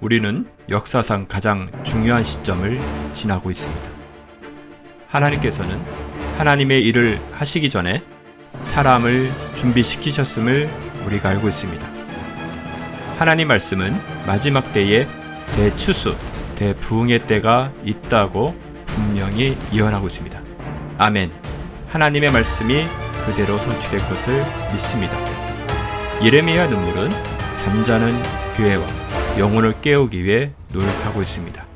우리는 역사상 가장 중요한 시점을 지나고 있습니다. 하나님께서는 하나님의 일을 하시기 전에 사람을 준비시키셨음을 우리가 알고 있습니다. 하나님 말씀은 마지막 때에 대추수, 대부흥의 때가 있다고 분명히 예언하고 있습니다. 아멘. 하나님의 말씀이 그대로 성취될 것을 믿습니다. 예레미야 눈물은 잠자는 교회와 영혼을 깨우기 위해 노력하고 있습니다.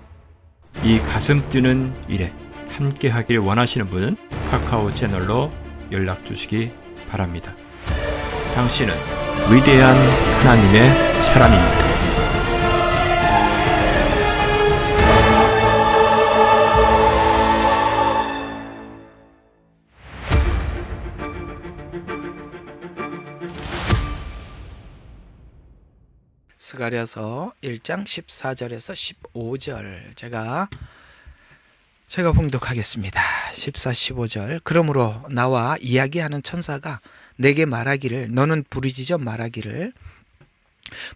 이 가슴 뛰는 일에 함께 하길 원하시는 분은 카카오 채널로 연락 주시기 바랍니다. 당신은 위대한 하나님의 사람입니다. 스가랴서 1장 14절에서 15절 제가 봉독하겠습니다. 14, 15절. 그러므로 나와 이야기하는 천사가 내게 말하기를, 너는 부르짖어 말하기를,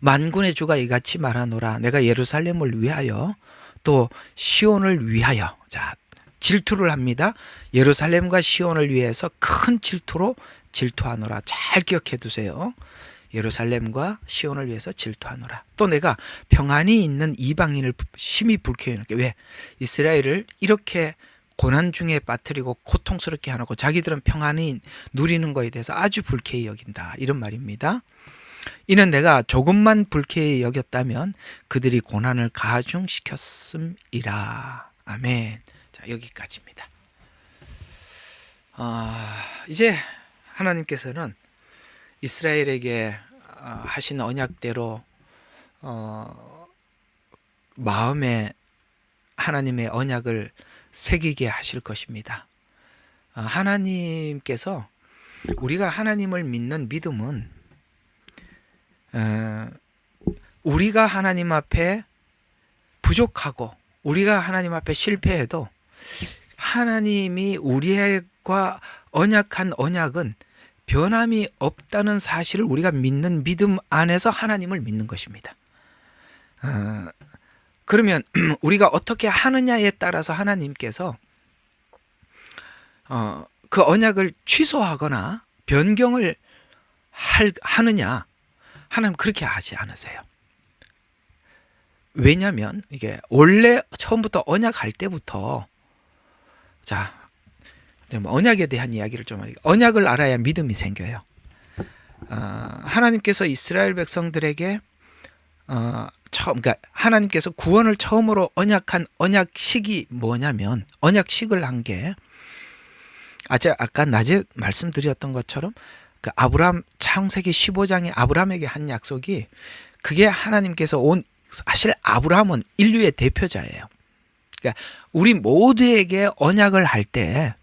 만군의 주가 이같이 말하노라. 내가 예루살렘을 위하여 또 시온을 위하여, 질투를 합니다. 예루살렘과 시온을 위해서 큰 질투로 질투하노라. 잘 기억해 두세요. 예루살렘과 시온을 위해서 질투하노라. 또 내가 평안이 있는 이방인을 심히 불쾌해 놓게. 왜? 이스라엘을 이렇게 고난 중에 빠뜨리고 고통스럽게 하고 자기들은 평안이 누리는 것에 대해서 아주 불쾌히 여긴다, 이런 말입니다. 이는 내가 조금만 불쾌히 여겼다면 그들이 고난을 가중시켰음이라. 아멘. 자, 여기까지입니다. 이제 하나님께서는 이스라엘에게 하신 언약대로 마음에 하나님의 언약을 새기게 하실 것입니다. 하나님께서, 우리가 하나님을 믿는 믿음은 우리가 하나님 앞에 부족하고 우리가 하나님 앞에 실패해도 하나님이 우리와 언약한 언약은 변함이 없다는 사실을 우리가 믿는 믿음 안에서 하나님을 믿는 것입니다. 그러면 우리가 어떻게 하느냐에 따라서 하나님께서 그 언약을 취소하거나 변경을 하느냐, 하나님 그렇게 하지 않으세요. 왜냐하면 이게 원래 처음부터 언약할 때부터, 언약에 대한 이야기를 좀 하겠습니다. 언약을 알아야 믿음이 생겨요. 하나님께서 이스라엘 백성들에게 그러니까 하나님께서 구원을 처음으로 언약한 언약식이 뭐냐면, 언약식을 한 게 아까 낮에 말씀드렸던 것처럼 그 아브라함, 창세기 15장에 아브라함에게 한 약속이, 그게 하나님께서 사실 아브라함은 인류의 대표자예요. 그러니까 우리 모두에게 언약을 할 때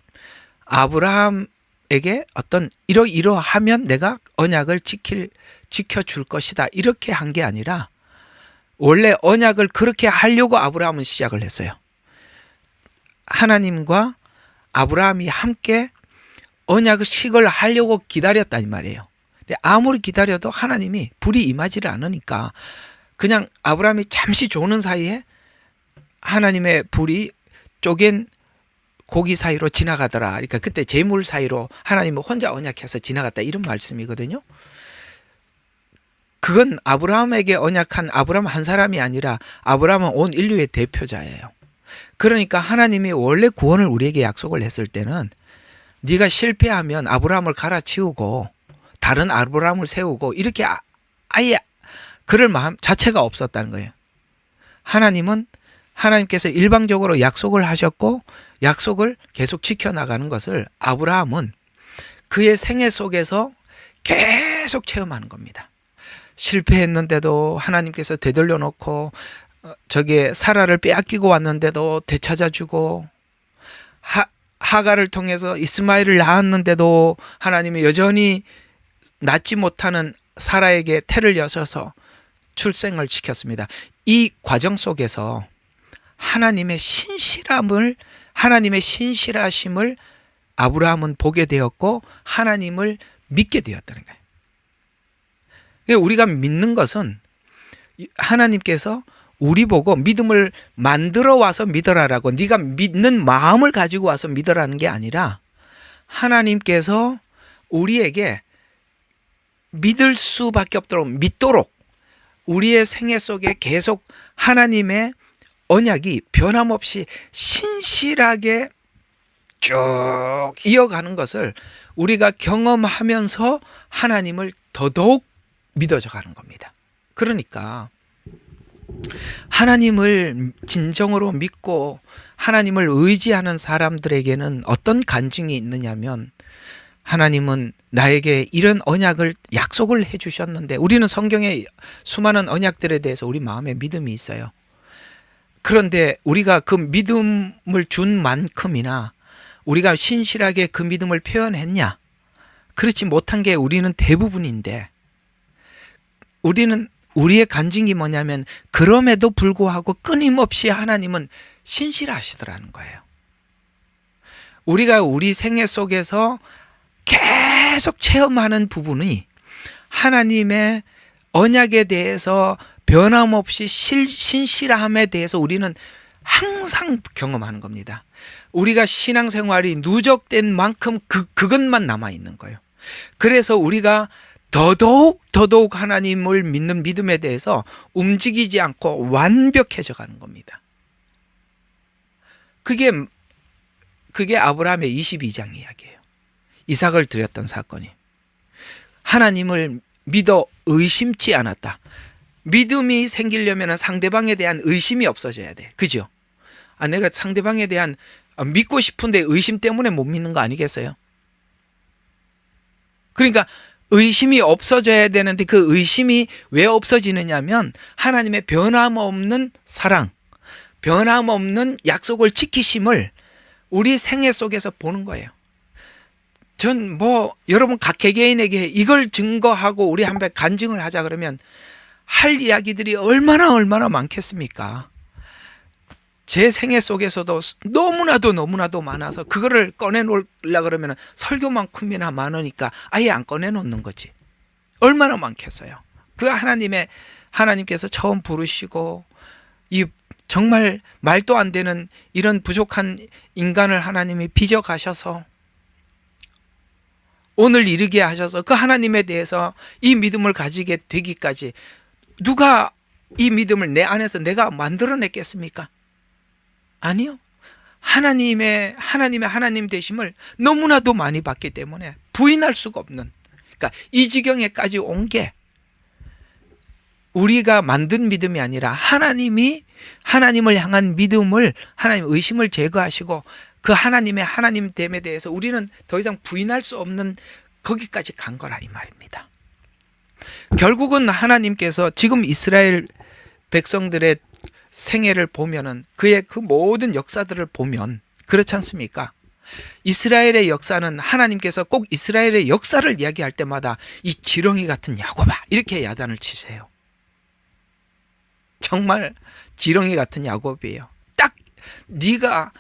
아브라함에게 어떤 이러하면 내가 언약을 지켜줄 것이다, 이렇게 한 게 아니라 원래 언약을 그렇게 하려고 아브라함은 시작을 했어요. 하나님과 아브라함이 함께 언약식을 하려고 기다렸단 말이에요. 근데 아무리 기다려도 하나님이 불이 임하지를 않으니까 그냥 아브라함이 잠시 조는 사이에 하나님의 불이 쪼갠 고기 사이로 지나가더라. 그러니까 그때 재물 사이로 하나님은 혼자 언약해서 지나갔다, 이런 말씀이거든요. 그건 아브라함에게 언약한 아브라함 한 사람이 아니라 아브라함은 온 인류의 대표자예요. 그러니까 하나님이 원래 구원을 우리에게 약속을 했을 때는 네가 실패하면 아브라함을 갈아치우고 다른 아브라함을 세우고 이렇게 아예 그럴 마음 자체가 없었다는 거예요. 하나님께서 일방적으로 약속을 하셨고 약속을 계속 지켜나가는 것을 아브라함은 그의 생애 속에서 계속 체험하는 겁니다. 실패했는데도 하나님께서 되돌려 놓고, 저기 사라를 빼앗기고 왔는데도 되찾아주고, 하가를 통해서 이스마엘을 낳았는데도 하나님이 여전히 낳지 못하는 사라에게 태를 여셔서 출생을 시켰습니다. 이 과정 속에서 하나님의 신실하심을 아브라함은 보게 되었고 하나님을 믿게 되었다는 거예요. 우리가 믿는 것은 하나님께서 우리 보고 믿음을 만들어 와서 믿어라라고, 네가 믿는 마음을 가지고 와서 믿어라는 게 아니라 하나님께서 우리에게 믿을 수밖에 없도록, 믿도록 우리의 생애 속에 계속 하나님의 언약이 변함없이 신실하게 쭉 이어가는 것을 우리가 경험하면서 하나님을 더더욱 믿어져 가는 겁니다. 그러니까 하나님을 진정으로 믿고 하나님을 의지하는 사람들에게는 어떤 간증이 있느냐면, 하나님은 나에게 이런 언약을 약속을 해주셨는데, 우리는 성경의 수많은 언약들에 대해서 우리 마음에 믿음이 있어요. 그런데 우리가 그 믿음을 준 만큼이나 우리가 신실하게 그 믿음을 표현했냐? 그렇지 못한 게 우리는 대부분인데, 우리의 간증이 뭐냐면 그럼에도 불구하고 끊임없이 하나님은 신실하시더라는 거예요. 우리가 우리 생애 속에서 계속 체험하는 부분이 하나님의 언약에 대해서 변함없이 신실함에 대해서 우리는 항상 경험하는 겁니다. 우리가 신앙생활이 누적된 만큼 그것만 남아있는 거예요. 그래서 우리가 더더욱 하나님을 믿는 믿음에 대해서 움직이지 않고 완벽해져 가는 겁니다. 그게 아브라함의 22장 이야기예요. 이삭을 드렸던 사건이. 하나님을 믿어 의심치 않았다. 믿음이 생기려면 상대방에 대한 의심이 없어져야 돼. 그죠? 내가 상대방에 대한 믿고 싶은데 의심 때문에 못 믿는 거 아니겠어요? 그러니까 의심이 없어져야 되는데, 그 의심이 왜 없어지느냐면 하나님의 변함없는 사랑, 변함없는 약속을 지키심을 우리 생애 속에서 보는 거예요. 전 여러분 각 개개인에게 이걸 증거하고 우리 한번 간증을 하자 그러면 할 이야기들이 얼마나 많겠습니까? 제 생애 속에서도 너무나도 많아서 그거를 꺼내놓으려고 그러면 설교만큼이나 많으니까 아예 안 꺼내놓는 거지. 얼마나 많겠어요. 그 하나님께서 처음 부르시고 이 정말 말도 안 되는 이런 부족한 인간을 하나님이 빚어 가셔서 오늘 이르게 하셔서 그 하나님에 대해서 이 믿음을 가지게 되기까지 누가 이 믿음을 내 안에서 내가 만들어냈겠습니까? 아니요. 하나님의 하나님 되심을 너무나도 많이 봤기 때문에 부인할 수가 없는, 그러니까 이 지경에까지 온 게 우리가 만든 믿음이 아니라 하나님을 향한 믿음을, 하나님 의심을 제거하시고 그 하나님의 하나님됨에 대해서 우리는 더 이상 부인할 수 없는 거기까지 간 거라 이 말입니다. 결국은 하나님께서 지금 이스라엘 백성들의 생애를 보면은, 그의 그 모든 역사들을 보면 그렇지 않습니까? 이스라엘의 역사는 하나님께서 꼭 이스라엘의 역사를 이야기할 때마다 이 지렁이 같은 야곱아 이렇게 야단을 치세요. 정말 지렁이 같은 야곱이에요. 딱 네가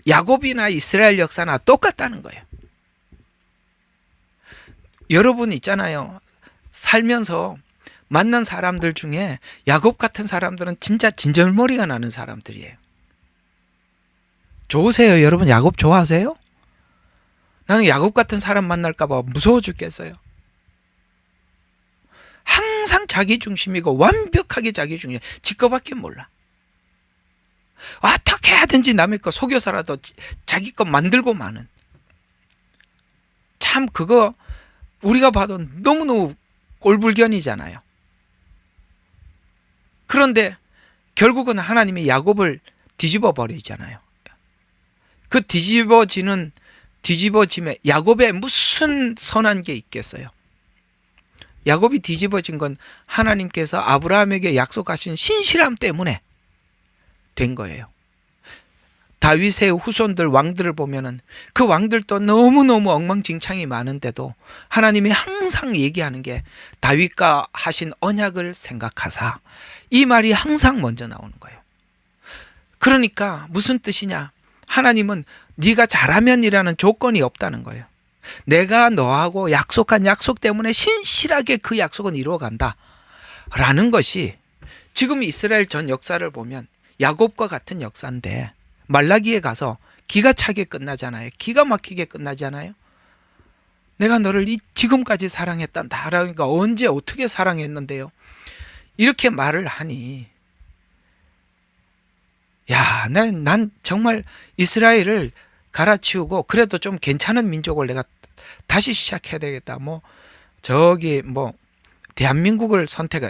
야곱이나 이스라엘 역사나 똑같다는 거예요. 여러분 있잖아요. 살면서 만난 사람들 중에 야곱 같은 사람들은 진짜 진절머리가 나는 사람들이에요. 좋으세요? 여러분 야곱 좋아하세요? 나는 야곱 같은 사람 만날까 봐 무서워 죽겠어요. 항상 자기 중심이고 완벽하게 자기 중심, 지 거밖에 몰라. 어떻게 하든지 남의 거 속여서라도 자기 거 만들고 마는, 참 그거 우리가 봐도 너무너무 꼴불견이잖아요. 그런데 결국은 하나님이 야곱을 뒤집어 버리잖아요. 그 뒤집어짐에 야곱에 무슨 선한 게 있겠어요? 야곱이 뒤집어진 건 하나님께서 아브라함에게 약속하신 신실함 때문에 된 거예요. 다윗의 후손들 왕들을 보면은 그 왕들도 너무너무 엉망진창이 많은데도 하나님이 항상 얘기하는 게 다윗과 하신 언약을 생각하사, 이 말이 항상 먼저 나오는 거예요. 그러니까 무슨 뜻이냐? 하나님은 네가 잘하면이라는 조건이 없다는 거예요. 내가 너하고 약속한 약속 때문에 신실하게 그 약속은 이루어간다 라는 것이 지금 이스라엘 전 역사를 보면 야곱과 같은 역사인데 말라기에 가서 기가 차게 끝나잖아요. 기가 막히게 끝나잖아요. 내가 너를 지금까지 사랑했다. 나라니까 언제 어떻게 사랑했는데요. 이렇게 말을 하니 야, 난 정말 이스라엘을 갈아치우고 그래도 좀 괜찮은 민족을 내가 다시 시작해야 되겠다. 대한민국 선택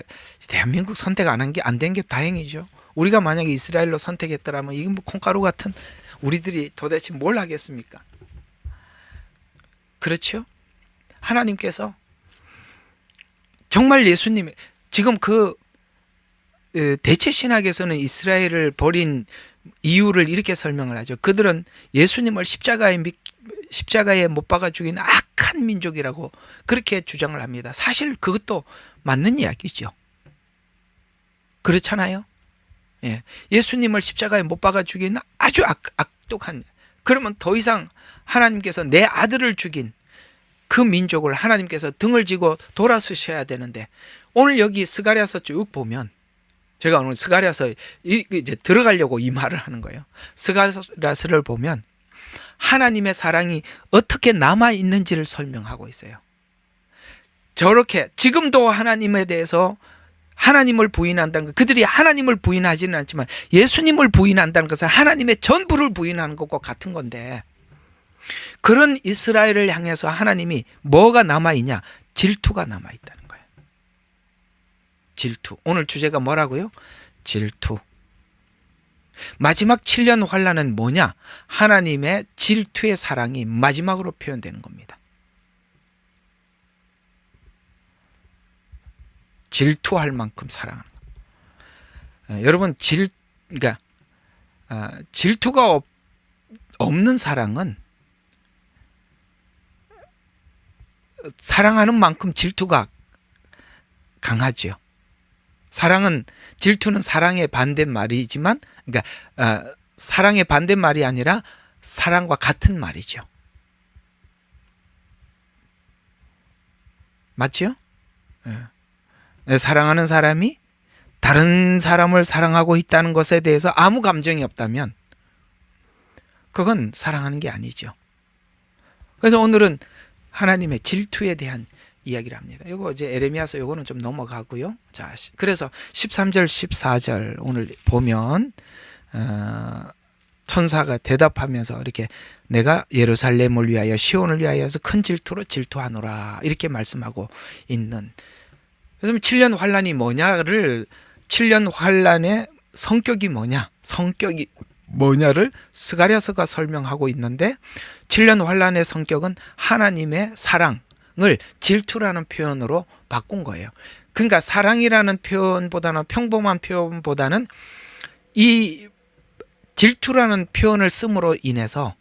안 된 게 다행이죠. 우리가 만약에 이스라엘로 선택했더라면 이게 콩가루 같은 우리들이 도대체 뭘 하겠습니까? 그렇죠? 하나님께서 정말 예수님 지금 대체 신학에서는 이스라엘을 버린 이유를 이렇게 설명을 하죠. 그들은 예수님을 십자가에 못 박아 죽인 악한 민족이라고 그렇게 주장을 합니다. 사실 그것도 맞는 이야기죠. 그렇잖아요. 예. 예수님을 십자가에 못 박아 죽인 아주 악독한, 그러면 더 이상 하나님께서 내 아들을 죽인 그 민족을 하나님께서 등을 지고 돌아서셔야 되는데, 오늘 여기 스가랴서 쭉 보면, 제가 오늘 스가랴서 이제 들어가려고 이 말을 하는 거예요. 스가랴서를 보면 하나님의 사랑이 어떻게 남아 있는지를 설명하고 있어요. 저렇게 지금도 하나님에 대해서 하나님을 부인한다는 것, 그들이 하나님을 부인하지는 않지만 예수님을 부인한다는 것은 하나님의 전부를 부인하는 것과 같은 건데, 그런 이스라엘을 향해서 하나님이 뭐가 남아있냐? 질투가 남아있다는 거예요. 질투. 오늘 주제가 뭐라고요? 질투. 마지막 7년 환란은 뭐냐? 하나님의 질투의 사랑이 마지막으로 표현되는 겁니다. 질투할 만큼 사랑하는 거. 여러분, 질투가 없는 사랑은 사랑하는 만큼 질투가 강하죠. 질투는 사랑의 반대말이지만, 사랑의 반대말이 아니라 사랑과 같은 말이죠. 맞죠? 사랑하는 사람이 다른 사람을 사랑하고 있다는 것에 대해서 아무 감정이 없다면 그건 사랑하는 게 아니죠. 그래서 오늘은 하나님의 질투에 대한 이야기를 합니다. 이거 이제 에레미야서 이거는 좀 넘어가고요. 자, 그래서 13절 14절 오늘 보면 천사가 대답하면서 이렇게 내가 예루살렘을 위하여 시온을 위하여서 큰 질투로 질투하노라 이렇게 말씀하고 있는. 그래서 7년 환란이 뭐냐를, 7년 환란의 성격이 뭐냐를 스가랴서가 설명하고 있는데, 7년 환란의 성격은 하나님의 사랑을 질투라는 표현으로 바꾼 거예요. 그러니까 사랑이라는 표현보다는, 평범한 표현보다는 이 질투라는 표현을 씀으로 인해서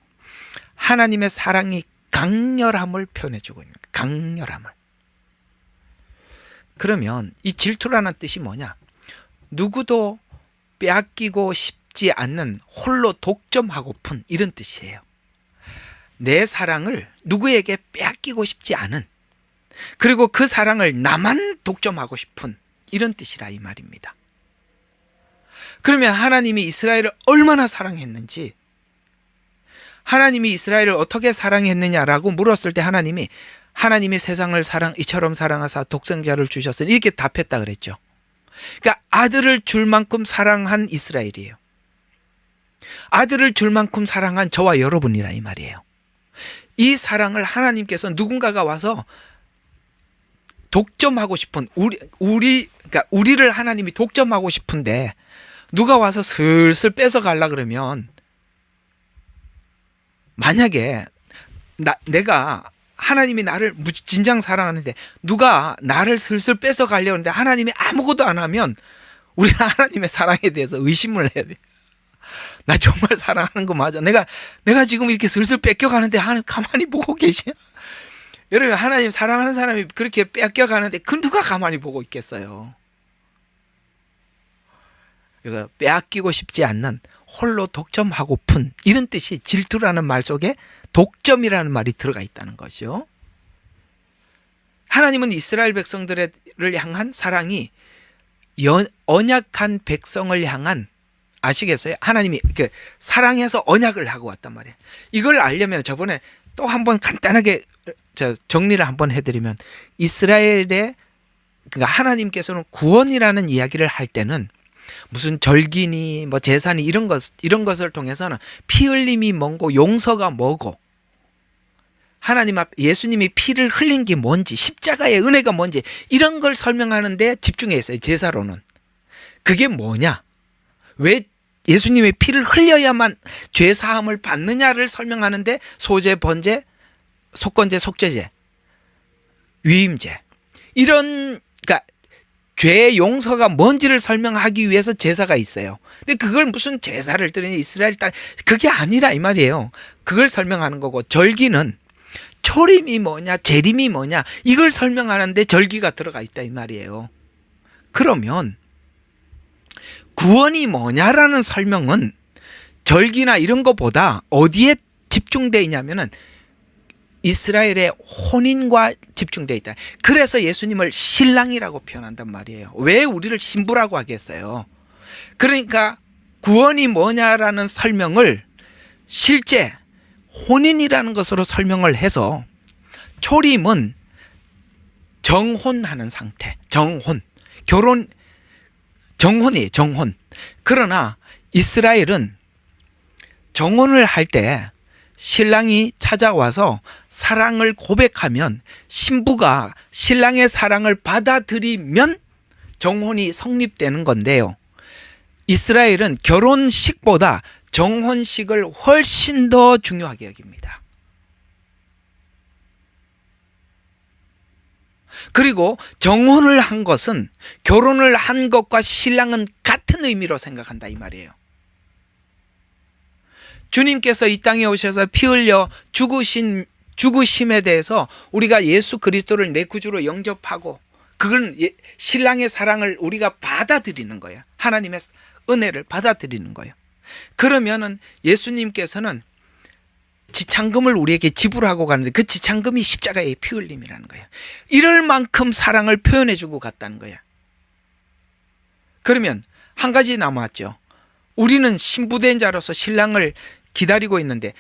하나님의 사랑이 강렬함을 표현해 주고 있는 거예요. 강렬함을. 그러면 이 질투라는 뜻이 뭐냐? 누구도 빼앗기고 싶지 않는, 홀로 독점하고픈, 이런 뜻이에요. 내 사랑을 누구에게 빼앗기고 싶지 않은, 그리고 그 사랑을 나만 독점하고 싶은, 이런 뜻이라 이 말입니다. 그러면 하나님이 이스라엘을 얼마나 사랑했는지, 하나님이 이스라엘을 어떻게 사랑했느냐라고 물었을 때 하나님이 세상을 이처럼 사랑하사 독생자를 주셨으니 이렇게 답했다 그랬죠. 그러니까 아들을 줄 만큼 사랑한 이스라엘이에요. 아들을 줄 만큼 사랑한 저와 여러분이라 이 말이에요. 이 사랑을 하나님께서 누군가가 와서 독점하고 싶은, 그러니까 우리를 하나님이 독점하고 싶은데 누가 와서 슬슬 뺏어 가려 그러면, 만약에 내가 하나님이 나를 진정 사랑하는데 누가 나를 슬슬 뺏어 가려고 하는데 하나님이 아무것도 안 하면 우리는 하나님의 사랑에 대해서 의심을 해야 돼. 나 정말 사랑하는 거 맞아? 내가 지금 이렇게 슬슬 뺏겨가는데 하나님 가만히 보고 계시냐? 여러분, 하나님 사랑하는 사람이 그렇게 뺏겨가는데 그 누가 가만히 보고 있겠어요? 그래서 빼앗기고 싶지 않는, 홀로 독점하고픈, 이런 뜻이 질투라는 말 속에 독점이라는 말이 들어가 있다는 거죠. 하나님은 이스라엘 백성들을 향한 사랑이 언약한 백성을 향한, 아시겠어요? 하나님이 사랑해서 언약을 하고 왔단 말이에요. 이걸 알려면 저번에 또 한번 간단하게 정리를 한번 해드리면, 이스라엘의, 그러니까 하나님께서는 구원이라는 이야기를 할 때는 무슨 절기니 뭐 제사니 이런 것을 통해서는 피 흘림이 뭐고 용서가 뭐고, 하나님 앞 예수님이 피를 흘린 게 뭔지, 십자가의 은혜가 뭔지, 이런 걸 설명하는데 집중해 있어요. 제사로는 그게 뭐냐, 왜 예수님의 피를 흘려야만 죄 사함을 받느냐를 설명하는데, 소제, 번제, 속건제, 속죄제, 위임제, 이런, 그러니까 죄의 용서가 뭔지를 설명하기 위해서 제사가 있어요. 근데 그걸 무슨 제사를 드리니 이스라엘 딸, 그게 아니라 이 말이에요. 그걸 설명하는 거고, 절기는 초림이 뭐냐, 재림이 뭐냐, 이걸 설명하는데 절기가 들어가 있다 이 말이에요. 그러면 구원이 뭐냐라는 설명은 절기나 이런 것보다 어디에 집중되어 있냐면은 이스라엘의 혼인과 집중되어 있다. 그래서 예수님을 신랑이라고 표현한단 말이에요. 왜 우리를 신부라고 하겠어요? 그러니까 구원이 뭐냐라는 설명을 실제 혼인이라는 것으로 설명을 해서, 초림은 정혼하는 상태, 정혼, 결혼, 정혼이에요, 정혼. 그러나 이스라엘은 정혼을 할 때 신랑이 찾아와서 사랑을 고백하면, 신부가 신랑의 사랑을 받아들이면 정혼이 성립되는 건데요, 이스라엘은 결혼식보다 정혼식을 훨씬 더 중요하게 여깁니다. 그리고 정혼을 한 것은 결혼을 한 것과 신랑은 같은 의미로 생각한다 이 말이에요. 주님께서 이 땅에 오셔서 피 흘려 죽으심에 대해서 우리가 예수 그리스도를 내 구주로 영접하고, 그건 신랑의 사랑을 우리가 받아들이는 거예요. 하나님의 은혜를 받아들이는 거예요. 그러면은 예수님께서는 지창금을 우리에게 지불하고 가는데, 그 지창금이 십자가의 피 흘림이라는 거예요. 이럴 만큼 사랑을 표현해 주고 갔다는 거예요. 그러면 한 가지 남았죠. 우리는 신부된 자로서 신랑을 기다리고 있는데,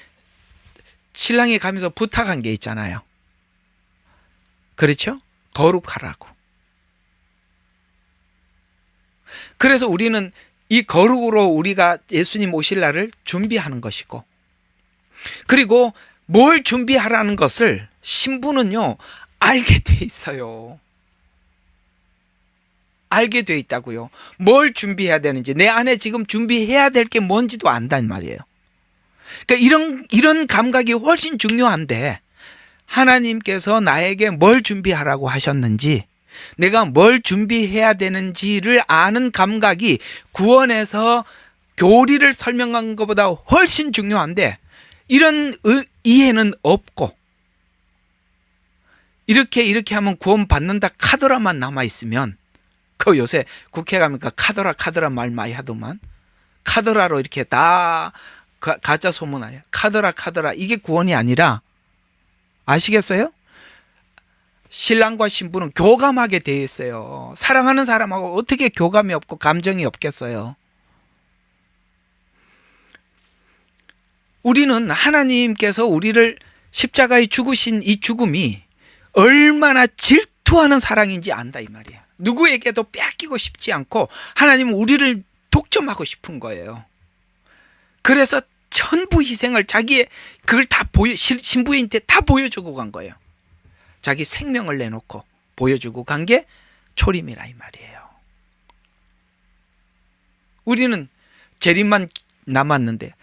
신랑이 가면서 부탁한 게 있잖아요. 그렇죠? 거룩하라고. 그래서 우리는 이 거룩으로 우리가 예수님 오실 날을 준비하는 것이고, 그리고 뭘 준비하라는 것을 신부는요 알게 돼 있어요. 알게 돼 있다고요. 뭘 준비해야 되는지, 내 안에 지금 준비해야 될 게 뭔지도 안단 말이에요. 그러니까 이런 감각이 훨씬 중요한데, 하나님께서 나에게 뭘 준비하라고 하셨는지, 내가 뭘 준비해야 되는지를 아는 감각이 구원에서 교리를 설명한 것보다 훨씬 중요한데, 이런 이해는 없고, 이렇게 하면 구원 받는다 카더라만 남아있으면, 그 요새 국회 가면 카더라 말 많이 하더만, 카더라로 이렇게 다 가짜 소문아요. 카더라 이게 구원이 아니라, 아시겠어요? 신랑과 신부는 교감하게 되어 있어요. 사랑하는 사람하고 어떻게 교감이 없고 감정이 없겠어요? 우리는 하나님께서 우리를 십자가에 죽으신 이 죽음이 얼마나 질투하는 사랑인지 안다 이 말이에요. 누구에게도 뺏기고 싶지 않고 하나님은 우리를 독점하고 싶은 거예요. 그래서 전부 희생을, 자기의 그걸 다 신부인한테 다 보여주고 간 거예요. 자기 생명을 내놓고 보여주고 간 게 초림이라 이 말이에요. 우리는 재림만 남았는데,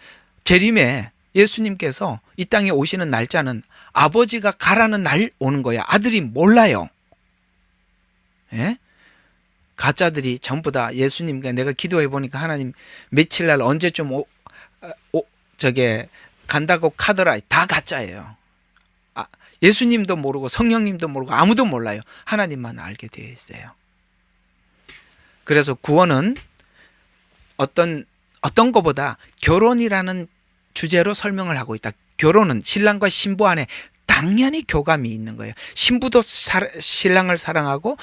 재림에 예수님께서 이 땅에 오시는 날짜는 아버지가 가라는 날 오는 거야. 아들이 몰라요. 예? 가짜들이 전부 다 예수님과, 내가 기도해 보니까 하나님 며칠 날 언제쯤 간다고 카더라, 다 가짜예요. 예수님도 모르고 성령님도 모르고 아무도 몰라요. 하나님만 알게 되어 있어요. 그래서 구원은 어떤 것보다 결혼이라는 주제로 설명을 하고 있다. 결혼은 신랑과 신부 안에 당연히 교감이 있는 거예요. 신부도 신랑을 사랑하고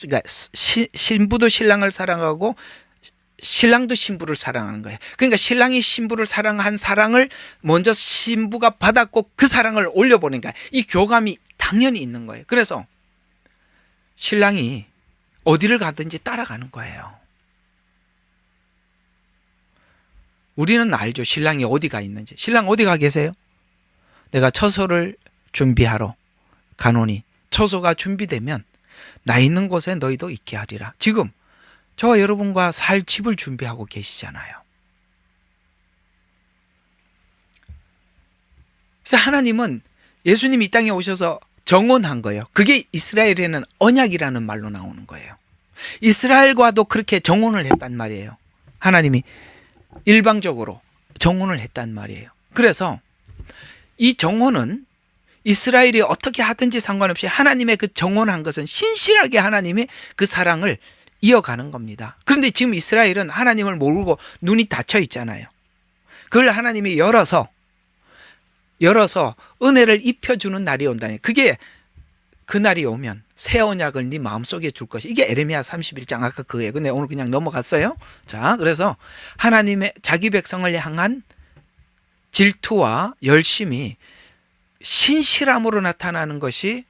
그러니까 신부도 신랑을 사랑하고 신랑도 신부를 사랑하는 거예요. 그러니까 신랑이 신부를 사랑한 사랑을 먼저 신부가 받았고 그 사랑을 올려보니까 이 교감이 당연히 있는 거예요. 그래서 신랑이 어디를 가든지 따라가는 거예요. 우리는 알죠. 신랑이 어디가 있는지. 신랑 어디 가 계세요? 내가 처소를 준비하러 가노니 처소가 준비되면 나 있는 곳에 너희도 있게 하리라. 지금 저와 여러분과 살 집을 준비하고 계시잖아요. 그래서 하나님은 예수님이 이 땅에 오셔서 정언한 거예요. 그게 이스라엘에는 언약이라는 말로 나오는 거예요. 이스라엘과도 그렇게 정언을 했단 말이에요. 하나님이 일방적으로 정언을 했단 말이에요. 그래서 이 정언은 이스라엘이 어떻게 하든지 상관없이 하나님의 그 정언한 것은 신실하게 하나님의 그 사랑을 이어가는 겁니다. 그런데 지금 이스라엘은 하나님을 모르고 눈이 닫혀 있잖아요. 그걸 하나님이 열어서 은혜를 입혀주는 날이 온다니. 그게 그 날이 오면 새 언약을 네 마음속에 줄 것이. 이게 에레미야 31장 아까 그거예요. 근데 오늘 그냥 넘어갔어요. 자, 그래서 하나님의 자기 백성을 향한 질투와 열심이 신실함으로 나타나는 것이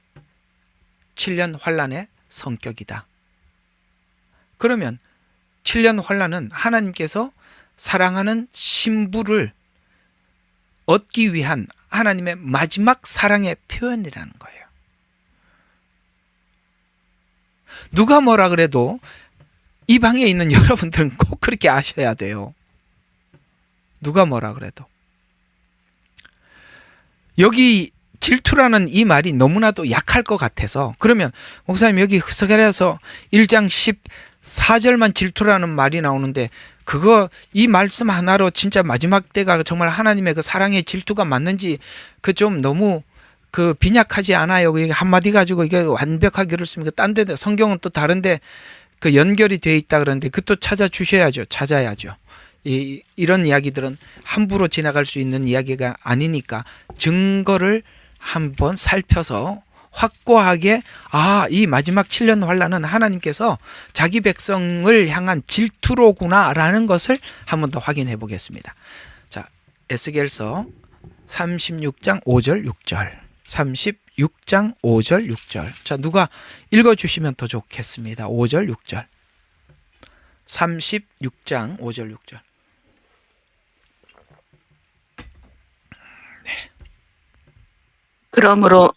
7년 환란의 성격이다. 그러면 7년 환란은 하나님께서 사랑하는 신부를 얻기 위한 하나님의 마지막 사랑의 표현이라는 거예요. 누가 뭐라 그래도 이 방에 있는 여러분들은 꼭 그렇게 아셔야 돼요. 누가 뭐라 그래도. 여기 질투라는 이 말이 너무나도 약할 것 같아서, 그러면 목사님 여기 스가랴서 1장 14절만 질투라는 말이 나오는데 그거 이 말씀 하나로 진짜 마지막 때가 정말 하나님의 그 사랑의 질투가 맞는지 그 좀 너무 그 빈약하지 않아요. 이게 한마디 가지고 이게 완벽하게 그렇습니까? 딴 데 성경은 또 다른데 그 연결이 돼 있다 그러는데 그것도 찾아주셔야죠. 찾아야죠. 이런 이야기들은 함부로 지나갈 수 있는 이야기가 아니니까 증거를 한번 살펴서 확고하게 이 마지막 7년 환란은 하나님께서 자기 백성을 향한 질투로구나 라는 것을 한번 더 확인해 보겠습니다. 자, 에스겔서 36장 5절 6절 36장 5절 6절. 자, 누가 읽어주시면 더 좋겠습니다. 5절 6절 36장 5절 6절. 그러므로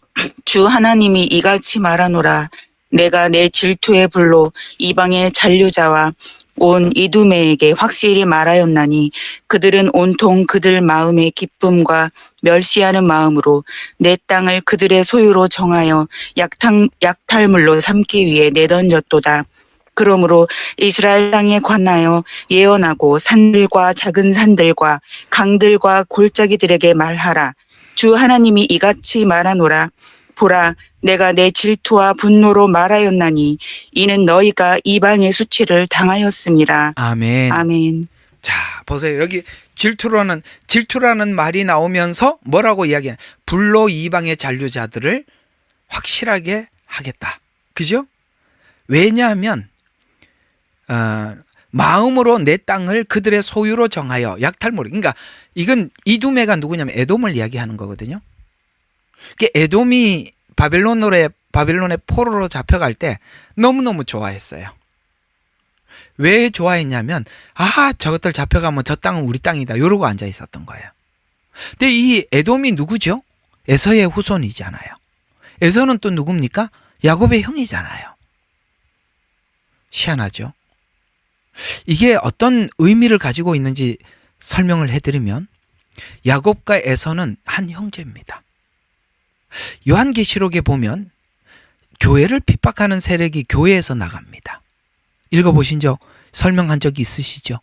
주 하나님이 이같이 말하노라. 내가 내 질투의 불로 이방의 잔류자와 온 이두메에게 확실히 말하였나니 그들은 온통 그들 마음의 기쁨과 멸시하는 마음으로 내 땅을 그들의 소유로 정하여 약탈물로 삼기 위해 내던졌도다. 그러므로 이스라엘 땅에 관하여 예언하고 산들과 작은 산들과 강들과 골짜기들에게 말하라. 주 하나님이 이같이 말하노라. 보라, 내가 내 질투와 분노로 말하였나니 이는 너희가 이방의 수치를 당하였습니다. 아멘. 아멘. 자, 보세요. 여기 질투라는 말이 나오면서 뭐라고 이야기해? 불로 이방의 잔류자들을 확실하게 하겠다. 그죠? 왜냐하면 마음으로 내 땅을 그들의 소유로 정하여 약탈물. 그러니까 이건 이두메가 누구냐면 에돔을 이야기하는 거거든요. 에돔이 바빌론의 포로로 잡혀갈 때 너무너무 좋아했어요. 왜 좋아했냐면 저것들 잡혀가면 저 땅은 우리 땅이다 이러고 앉아 있었던 거예요. 근데 이 에돔이 누구죠? 에서의 후손이잖아요. 에서는 또 누굽니까? 야곱의 형이잖아요. 희한하죠. 이게 어떤 의미를 가지고 있는지 설명을 해드리면 야곱과 에서는 한 형제입니다. 요한계시록에 보면 교회를 핍박하는 세력이 교회에서 나갑니다. 읽어보신 적, 설명한 적이 있으시죠?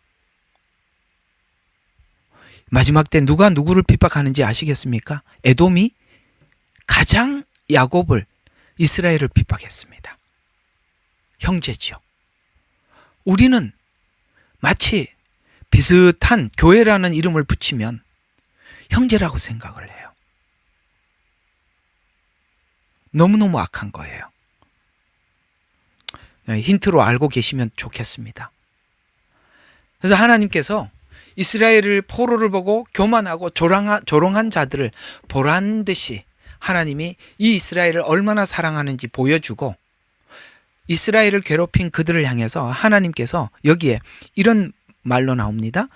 마지막 때 누가 누구를 핍박하는지 아시겠습니까? 에돔이 가장 야곱을, 이스라엘을 핍박했습니다. 형제지요. 우리는 마치 비슷한 교회라는 이름을 붙이면 형제라고 생각을 해요. 너무너무 악한 거예요. 힌트로 알고 계시면 좋겠습니다. 그래서 하나님께서 이스라엘을 포로를 보고 교만하고 조롱한 자들을 보란 듯이 하나님이 이 이스라엘을 얼마나 사랑하는지 보여주고 이스라엘을 괴롭힌 그들을 향해서 하나님께서 여기에 이런 말로 나옵니다.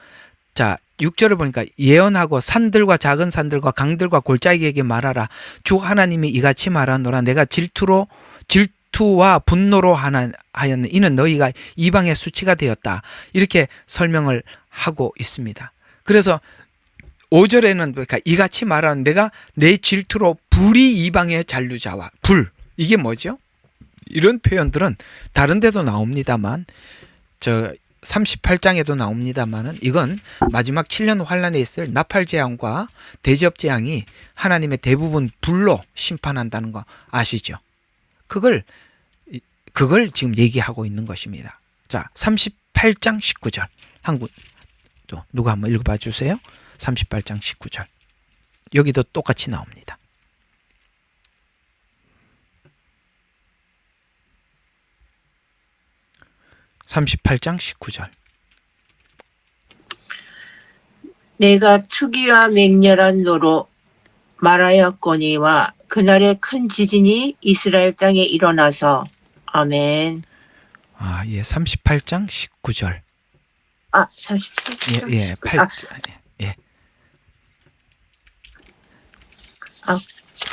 자, 6절을 보니까 예언하고 산들과 작은 산들과 강들과 골짜기에게 말하라. 주 하나님이 이같이 말하노라. 내가 질투와 분노로 하였는 이는 너희가 이방의 수치가 되었다. 이렇게 설명을 하고 있습니다. 그래서 5절에는 그러니까 이같이 말하는 내가 내 질투로 불이 이방의 잔류자와 불 이게 뭐죠? 이런 표현들은 다른 데도 나옵니다만 38장에도 나옵니다만은 이건 마지막 7년 환란에 있을 나팔 재앙과 대접 재앙이 하나님의 대부분 불로 심판한다는 거 아시죠? 그걸 지금 얘기하고 있는 것입니다. 자, 38장 19절 한국 또 누가 한번 읽어봐 주세요. 38장 19절 여기도 똑같이 나옵니다. (38장 19절) 내가 투기와 맹렬한 노로 말하였거니와 그날에 큰 지진이 이스라엘 땅에 일어나서 아멘. 아, 예, 38장 19절. 아, 38장. 예, 8절. 예.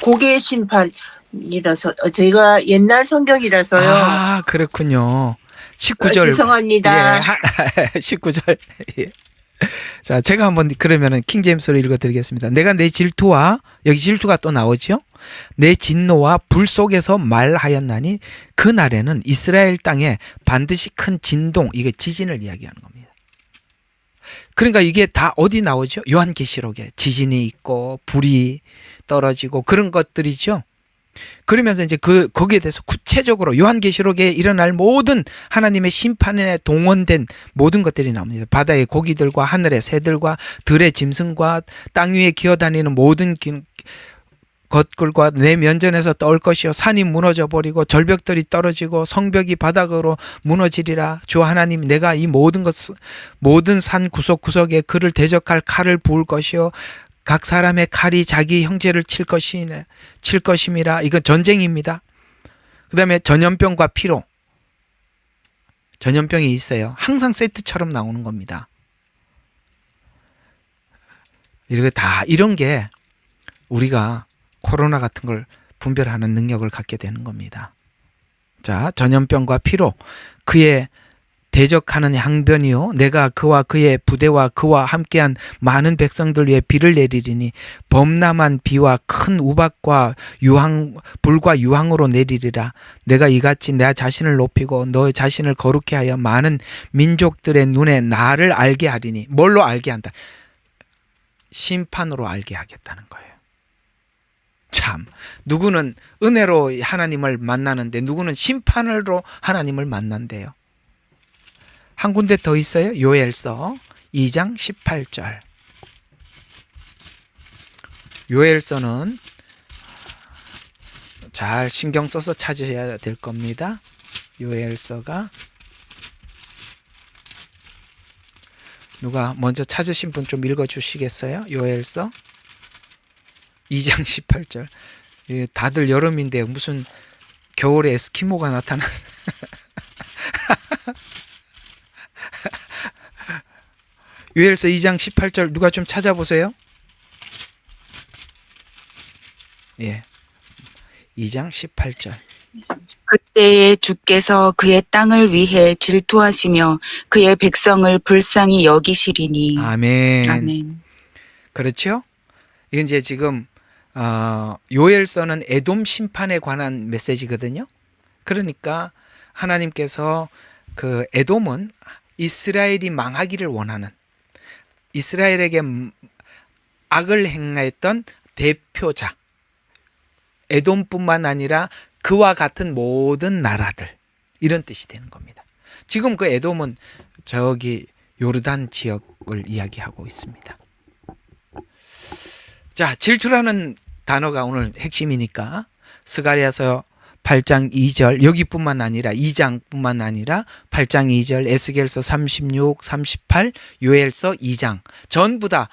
고개의 심판이라서 저희가 옛날 성경이라서요. 아, 그렇군요. 19절. 죄송합니다. 예, 19절. 예. 자, 제가 한번 그러면은 킹제임스로 읽어드리겠습니다. 내가 내 질투와 여기 질투가 또 나오죠. 내 진노와 불 속에서 말하였나니 그날에는 이스라엘 땅에 반드시 큰 진동 이게 지진을 이야기하는 겁니다. 그러니까 이게 다 어디 나오죠? 요한계시록에 지진이 있고 불이 떨어지고 그런 것들이죠. 그러면서 이제 거기에 대해서 구체적으로 요한계시록에 일어날 모든 하나님의 심판에 동원된 모든 것들이 나옵니다. 바다의 고기들과 하늘의 새들과 들의 짐승과 땅 위에 기어다니는 모든 것들과 내 면전에서 떠올 것이요 산이 무너져 버리고 절벽들이 떨어지고 성벽이 바닥으로 무너지리라. 주 하나님 내가 이 모든 산 구석구석에 그를 대적할 칼을 부을 것이요 각 사람의 칼이 자기 형제를 칠 것임이라. 이건 전쟁입니다. 그 다음에 전염병과 피로. 전염병이 있어요. 항상 세트처럼 나오는 겁니다. 이런 게 우리가 코로나 같은 걸 분별하는 능력을 갖게 되는 겁니다. 자, 전염병과 피로. 그의 대적하는 향변이요 내가 그와 그의 부대와 그와 함께한 많은 백성들 위해 비를 내리리니 범람한 비와 큰 우박과 불과 유황으로 내리리라. 내가 이같이 내 자신을 높이고 너의 자신을 거룩해 하여 많은 민족들의 눈에 나를 알게 하리니. 뭘로 알게 한다? 심판으로 알게 하겠다는 거예요. 참, 누구는 은혜로 하나님을 만나는데 누구는 심판으로 하나님을 만난대요. 한 군데 더 있어요. 요엘서 2장 18절. 요엘서는 잘 신경 써서 찾으셔야 될 겁니다. 요엘서가 누가 먼저 찾으신 분 좀 읽어주시겠어요? 요엘서 2장 18절. 다들 여름인데 무슨 겨울에 에스키모가 나타났어. 요엘서 2장 18절 누가 좀 찾아보세요. 예, 2장 18절. 그때에 주께서 그의 땅을 위해 질투하시며 그의 백성을 불쌍히 여기시리니. 아멘. 아멘. 그렇죠? 이건 이제 지금 요엘서는 에돔 심판에 관한 메시지거든요. 그러니까 하나님께서 그 에돔은 이스라엘이 망하기를 원하는, 이스라엘에게 악을 행했던 대표자, 에돔뿐만 아니라 그와 같은 모든 나라들, 이런 뜻이 되는 겁니다. 지금 그 에돔은 저기 요르단 지역을 이야기하고 있습니다. 자, 질투라는 단어가 오늘 핵심이니까 스가랴서 8장 2절 여기뿐만 아니라 2장뿐만 아니라 8장 2절 에스겔서 36, 38, 요엘서 2장 전부 다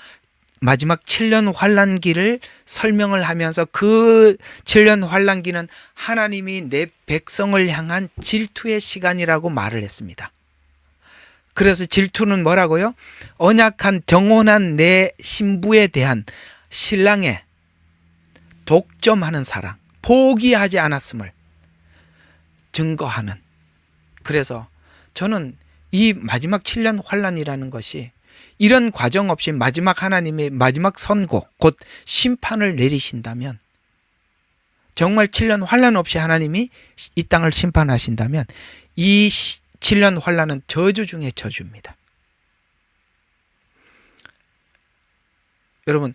마지막 7년 환란기를 설명을 하면서 그 7년 환란기는 하나님이 내 백성을 향한 질투의 시간이라고 말을 했습니다. 그래서 질투는 뭐라고요? 언약한 정혼한 내 신부에 대한 신랑의 독점하는 사랑, 포기하지 않았음을 증거하는. 그래서 저는 이 마지막 7년 환란이라는 것이 이런 과정 없이 마지막 하나님의 마지막 선고, 곧 심판을 내리신다면, 정말 7년 환란 없이 하나님이 이 땅을 심판하신다면 이 7년 환란은 저주 중에 저주입니다. 여러분,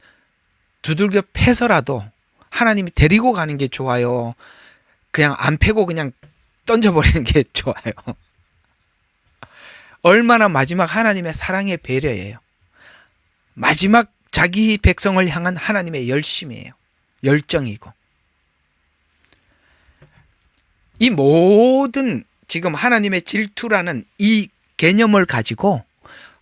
두들겨 패서라도 하나님이 데리고 가는 게 좋아요. 그냥 안 패고 그냥 던져버리는 게 좋아요. 얼마나 마지막 하나님의 사랑의 배려예요. 마지막 자기 백성을 향한 하나님의 열심이에요. 열정이고. 이 모든 지금 하나님의 질투라는 이 개념을 가지고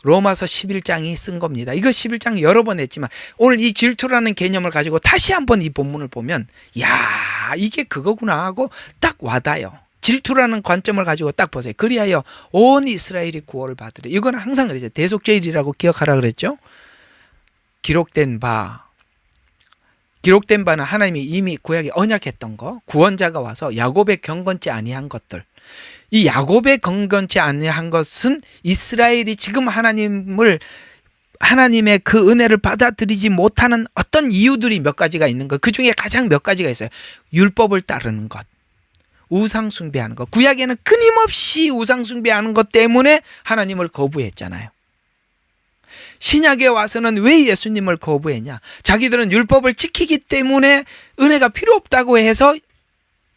로마서 11장이 쓴 겁니다. 이거 11장 여러 번 했지만 오늘 이 질투라는 개념을 가지고 다시 한번 이 본문을 보면 야, 이게 그거구나 하고 딱 와닿아요. 질투라는 관점을 가지고 딱 보세요. 그리하여 온 이스라엘이 구원을 받으리. 이거는 항상 그랬죠. 대속죄일이라고 기억하라 그랬죠. 기록된 바는 하나님이 이미 구약에 언약했던 거, 구원자가 와서 야곱의 경건치 아니한 것들. 이 야곱의 경건치 아니한 것은 이스라엘이 지금 하나님의 그 은혜를 받아들이지 못하는 어떤 이유들이 몇 가지가 있는 것. 그 중에 가장 몇 가지가 있어요. 율법을 따르는 것, 우상 숭배하는 것. 구약에는 끊임없이 우상 숭배하는 것 때문에 하나님을 거부했잖아요. 신약에 와서는 왜 예수님을 거부했냐? 자기들은 율법을 지키기 때문에 은혜가 필요 없다고 해서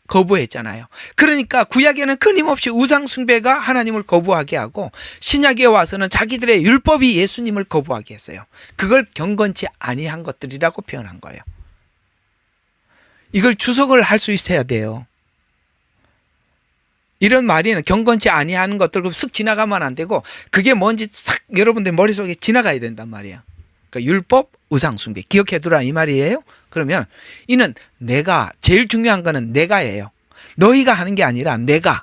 거부했잖아요. 그러니까 구약에는 끊임없이 우상 숭배가 하나님을 거부하게 하고 신약에 와서는 자기들의 율법이 예수님을 거부하게 했어요. 그걸 경건치 아니한 것들이라고 표현한 거예요. 이걸 주석을 할 수 있어야 돼요. 이런 말에는 경건치 아니하는 것들 쓱 지나가면 안 되고 그게 뭔지 싹 여러분들 머릿속에 지나가야 된단 말이에요. 그러니까 율법, 우상 숭배 기억해두라 이 말이에요. 그러면 이는 내가, 제일 중요한 거는 내가예요. 너희가 하는 게 아니라 내가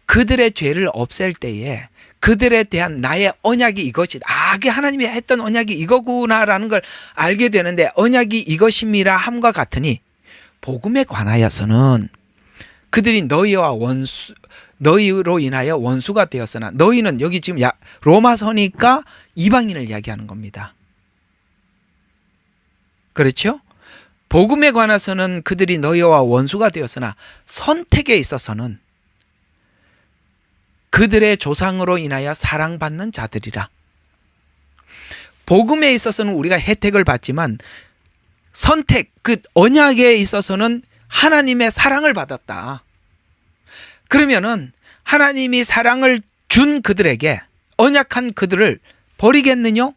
그들의 죄를 없앨 때에 그들에 대한 나의 언약이 이것이다. 그게 하나님이 했던 언약이 이거구나라는 걸 알게 되는데 언약이 이것임이라 함과 같으니 복음에 관하여서는 그들이 너희로 인하여 원수가 되었으나 너희는 여기 지금 로마서니까 이방인을 이야기하는 겁니다. 그렇죠? 복음에 관해서는 그들이 너희와 원수가 되었으나 선택에 있어서는 그들의 조상으로 인하여 사랑받는 자들이라. 복음에 있어서는 우리가 혜택을 받지만 선택, 그 언약에 있어서는 하나님의 사랑을 받았다. 그러면은 하나님이 사랑을 준 그들에게 언약한 그들을 버리겠느냐?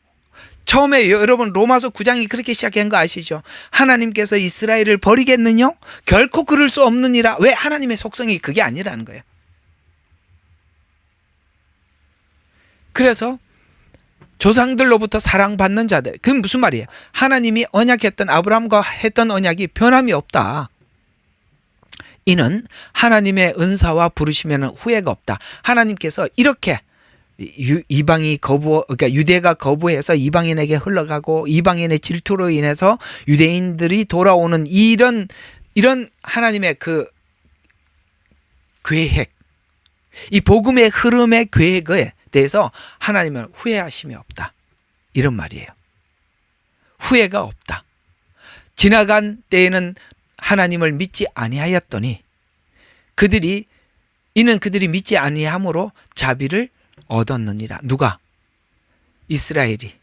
처음에 여러분 로마서 9장이 그렇게 시작한 거 아시죠? 하나님께서 이스라엘을 버리겠느냐? 결코 그럴 수 없느니라. 왜? 하나님의 속성이 그게 아니라는 거예요. 그래서 조상들로부터 사랑받는 자들, 그건 무슨 말이에요? 하나님이 언약했던 아브라함과 했던 언약이 변함이 없다. 이는 하나님의 은사와 부르시면 후회가 없다. 하나님께서 이렇게 이방이 그러니까 유대가 거부해서 이방인에게 흘러가고 이방인의 질투로 인해서 유대인들이 돌아오는 이런 하나님의 그 계획, 이 복음의 흐름의 계획에 대해서 하나님은 후회하심이 없다. 이런 말이에요. 후회가 없다. 지나간 때에는 하나님을 믿지 아니하였더니 이는 그들이 믿지 아니함으로 자비를 얻었느니라. 누가? 이스라엘이.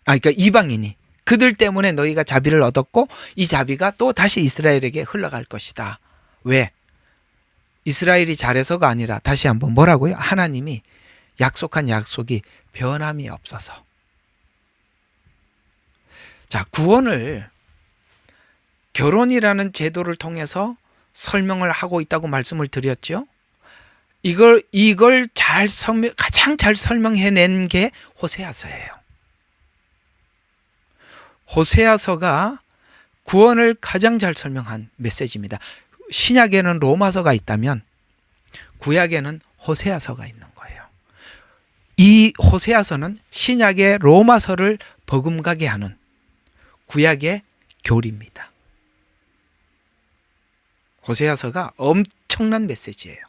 그러니까 이방인이. 그들 때문에 너희가 자비를 얻었고 이 자비가 또 다시 이스라엘에게 흘러갈 것이다. 왜? 이스라엘이 잘해서가 아니라 다시 한번 뭐라고요? 하나님이 약속한 약속이 변함이 없어서. 자, 구원을 결혼이라는 제도를 통해서 설명을 하고 있다고 말씀을 드렸죠. 이걸 가장 잘 설명해낸 게 호세아서예요. 호세아서가 구원을 가장 잘 설명한 메시지입니다. 신약에는 로마서가 있다면 구약에는 호세아서가 있는 거예요. 이 호세아서는 신약의 로마서를 버금가게 하는 구약의 교리입니다. 호세아서가 엄청난 메시지예요.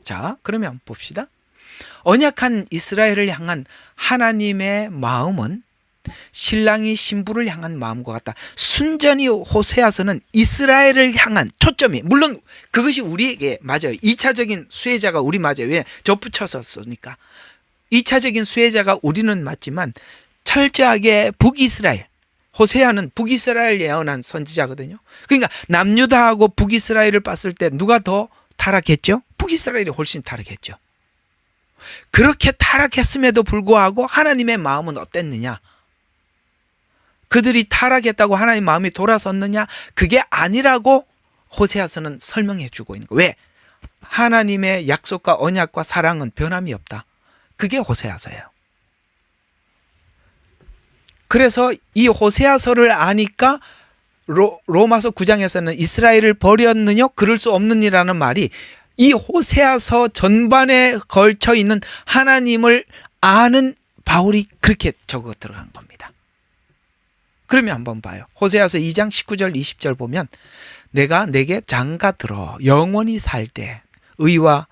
자, 그러면 봅시다. 언약한 이스라엘을 향한 하나님의 마음은 신랑이 신부를 향한 마음과 같다. 순전히 호세아서는 이스라엘을 향한 초점이, 물론 그것이 우리에게 맞아요. 2차적인 수혜자가 우리 맞아요. 왜? 접붙여서 쓰니까. 2차적인 수혜자가 우리는 맞지만 철저하게 북이스라엘, 호세아는 북이스라엘 예언한 선지자거든요. 그러니까 남유다하고 북이스라엘을 봤을 때 누가 더 타락했죠? 북이스라엘이 훨씬 타락했죠. 그렇게 타락했음에도 불구하고 하나님의 마음은 어땠느냐? 그들이 타락했다고 하나님 마음이 돌아섰느냐? 그게 아니라고 호세아서는 설명해 주고 있는 거예요. 왜? 하나님의 약속과 언약과 사랑은 변함이 없다. 그게 호세아서예요. 그래서 이 호세아서를 아니까 로마서 9장에서는 이스라엘을 버렸느냐? 그럴 수 없느니라는 말이 이 호세아서 전반에 걸쳐 있는 하나님을 아는 바울이 그렇게 적어 들어간 겁니다. 그러면 한번 봐요. 호세아서 2장 19절 20절 보면 내가 내게 장가들어 영원히 살 때 의와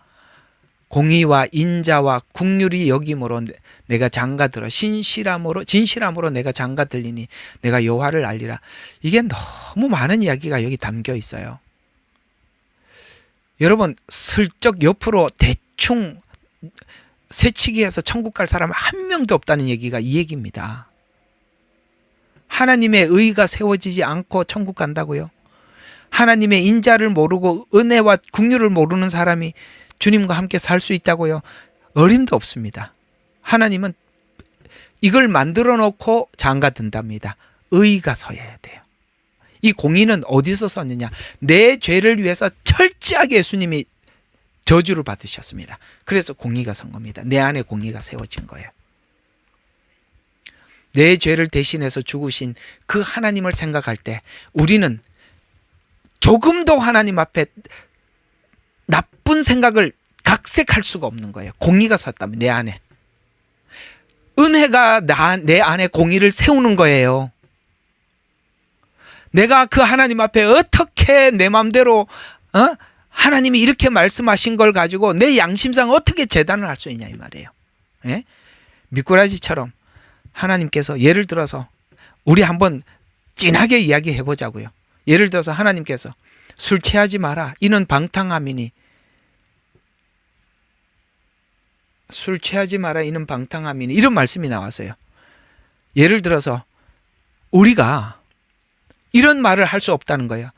공의와 인자와 국률이 여김으로 내가 장가들어 진실함으로 내가 장가들리니 내가 여호와를 알리라. 이게 너무 많은 이야기가 여기 담겨 있어요. 여러분, 슬쩍 옆으로 대충 새치기해서 천국 갈 사람 한 명도 없다는 얘기가 이 얘기입니다. 하나님의 의가 세워지지 않고 천국 간다고요? 하나님의 인자를 모르고 은혜와 국률을 모르는 사람이 주님과 함께 살 수 있다고요? 어림도 없습니다. 하나님은 이걸 만들어 놓고 장가든답니다. 의가 서야 돼요. 이 공의는 어디서 썼느냐? 내 죄를 위해서 철저하게 예수님이 저주를 받으셨습니다. 그래서 공의가 선 겁니다. 내 안에 공의가 세워진 거예요. 내 죄를 대신해서 죽으신 그 하나님을 생각할 때 우리는 조금도 하나님 앞에 나쁜 생각을 각색할 수가 없는 거예요. 공의가 섰다면 내 안에. 은혜가 내 안에 공의를 세우는 거예요. 내가 그 하나님 앞에 어떻게 내 마음대로 하나님이 이렇게 말씀하신 걸 가지고 내 양심상 어떻게 재단을 할 수 있냐 이 말이에요. 예? 미꾸라지처럼 하나님께서 예를 들어서 우리 한번 진하게 이야기해 보자고요. 예를 들어서 하나님께서 술 취하지 마라. 이는 방탕함이니. 술 취하지 마라. 이는 방탕함이니. 이런 말씀이 나왔어요. 예를 들어서 우리가 이런 말을 할 수 없다는 거예요.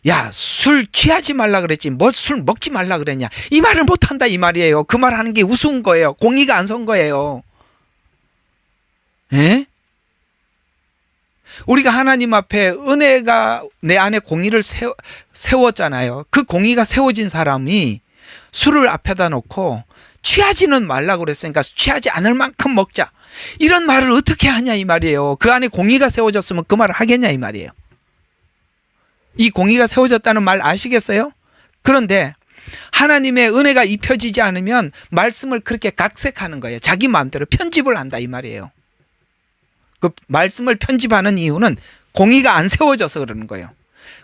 야, 술 취하지 말라 그랬지 뭐 술 먹지 말라 그랬냐. 이 말을 못한다 이 말이에요. 그 말 하는 게 우스운 거예요. 공의가 안 선 거예요. 예? 우리가 하나님 앞에 은혜가 내 안에 공의를 세웠잖아요. 그 공의가 세워진 사람이 술을 앞에다 놓고 취하지는 말라고 그랬으니까 취하지 않을 만큼 먹자. 이런 말을 어떻게 하냐 이 말이에요. 그 안에 공의가 세워졌으면 그 말을 하겠냐 이 말이에요. 이 공의가 세워졌다는 말 아시겠어요? 그런데 하나님의 은혜가 입혀지지 않으면 말씀을 그렇게 각색하는 거예요. 자기 마음대로 편집을 한다 이 말이에요. 그 말씀을 편집하는 이유는 공의가 안 세워져서 그러는 거예요.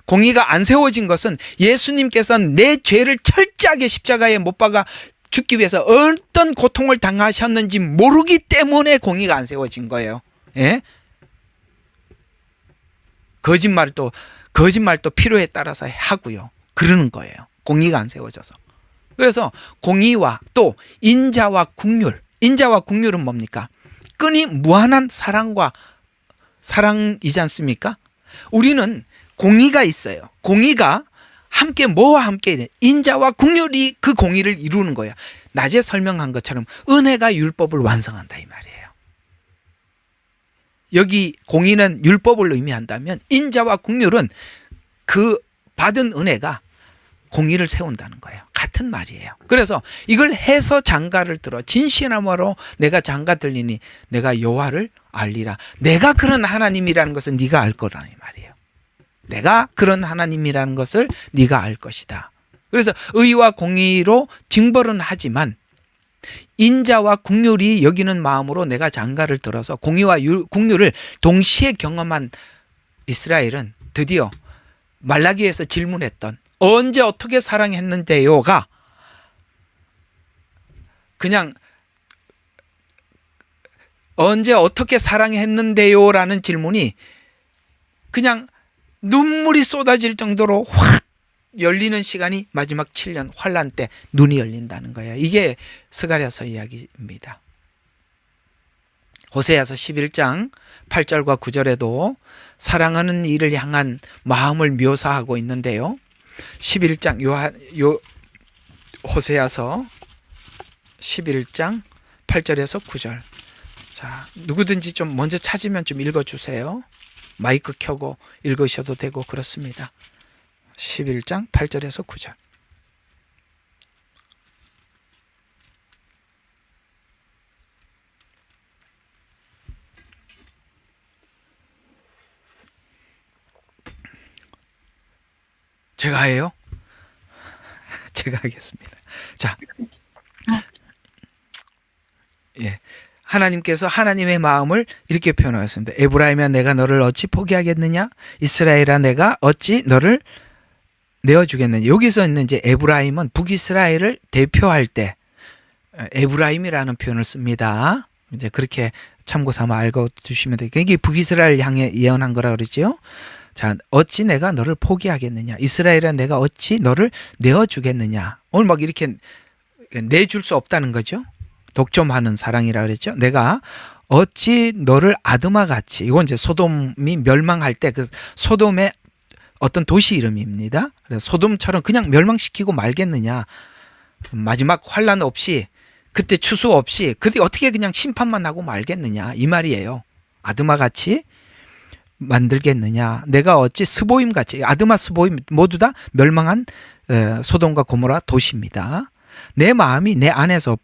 공의가 안 세워진 것은 예수님께서 내 죄를 철저하게 십자가에 못 박아 죽기 위해서 어떤 고통을 당하셨는지 모르기 때문에 공의가 안 세워진 거예요. 예? 거짓말도 필요에 따라서 하고요. 그러는 거예요. 공의가 안 세워져서. 그래서 공의와 또 인자와 국률은 뭡니까? 끈이 무한한 사랑이지 않습니까? 우리는 공의가 있어요. 공의가 함께 뭐와 함께 인자와 국률이 그 공의를 이루는 거예요. 낮에 설명한 것처럼 은혜가 율법을 완성한다 이 말이에요. 여기 공의는 율법을 의미한다면 인자와 국률은 그 받은 은혜가 공의를 세운다는 거예요. 같은 말이에요. 그래서 이걸 해서 장가를 들어 진실함으로 내가 장가 들리니 내가 여호와를 알리라. 내가 그런 하나님이라는 것을 네가 알 거라는 말이에요. 내가 그런 하나님이라는 것을 네가 알 것이다. 그래서 의와 공의로 징벌은 하지만 인자와 긍휼이 여기는 마음으로 내가 장가를 들어서 공의와 긍휼을 동시에 경험한 이스라엘은 드디어 말라기에서 질문했던 언제 어떻게 사랑했는데요가 그냥 언제 어떻게 사랑했는데요라는 질문이 그냥 눈물이 쏟아질 정도로 확 열리는 시간이 마지막 7년 환란 때 눈이 열린다는 거예요. 이게 스가랴서 이야기입니다. 호세아서 11장 8절과 9절에도 사랑하는 이를 향한 마음을 묘사하고 있는데요. 11장 호세아서 11장 8절에서 9절. 자, 누구든지 좀 먼저 찾으면 좀 읽어주세요. 마이크 켜고 읽으셔도 되고 그렇습니다. 11장 8절에서 9절. 제가 해요? 제가 하겠습니다. 자, 예, 하나님께서 하나님의 마음을 이렇게 표현하였습니다. 에브라임아 내가 너를 어찌 포기하겠느냐? 이스라엘아 내가 어찌 너를 내어주겠느냐? 여기서 있는 이제 에브라임은 북이스라엘을 대표할 때 에브라임이라는 표현을 씁니다. 이제 그렇게 참고 삼아 알고 두시면 돼요. 이게 북이스라엘 향해 예언한 거라 그러죠. 자, 어찌 내가 너를 포기하겠느냐? 이스라엘아 내가 어찌 너를 내어주겠느냐? 오늘 막 이렇게 내줄 수 없다는 거죠. 독점하는 사랑이라 그랬죠. 내가 어찌 너를 아드마 같이, 이건 이제 소돔이 멸망할 때 그 소돔의 어떤 도시 이름입니다. 그래서 소돔처럼 그냥 멸망시키고 말겠느냐? 마지막 환란 없이 그때 추수 없이 그때 어떻게 그냥 심판만 하고 말겠느냐? 이 말이에요. 아드마 같이 만들겠느냐? 내가 어찌 스보임 같이, 아드마 스보임 모두 다 멸망한 소돔과 고모라 도시입니다. 내 마음이 내 안에서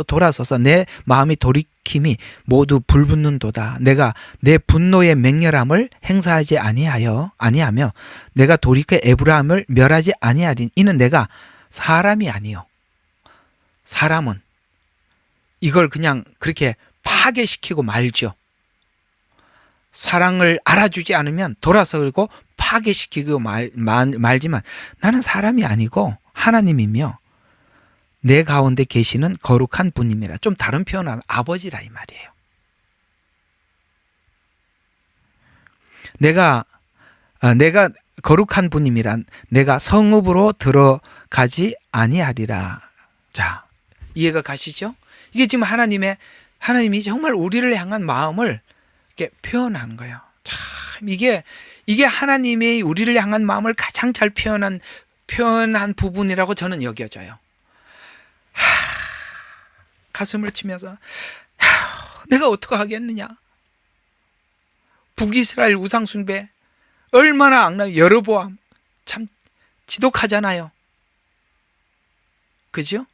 돌아서서 내 마음이 돌이킴이 모두 불붙는도다. 내가 내 분노의 맹렬함을 행사하지 아니하며 내가 돌이켜 에브라임을 멸하지 아니하리니 이는 내가 사람이 아니요. 사람은 이걸 그냥 그렇게 파괴시키고 말죠. 사랑을 알아주지 않으면 돌아서고 파괴시키고 말지만 나는 사람이 아니고 하나님이며 내 가운데 계시는 거룩한 분임이라. 좀 다른 표현은 아버지라 이 말이에요. 내가 거룩한 분임이란 내가 성읍으로 들어가지 아니하리라. 자, 이해가 가시죠? 이게 지금 하나님이 정말 우리를 향한 마음을 이렇게 표현한 거예요. 참 이게 하나님이 우리를 향한 마음을 가장 잘 표현한 부분이라고 저는 여겨져요. 가슴을 치면서 내가 어떻게 하겠느냐? 북이스라엘 우상숭배 얼마나 악랄, 여로보암 참 지독하잖아요. 그죠?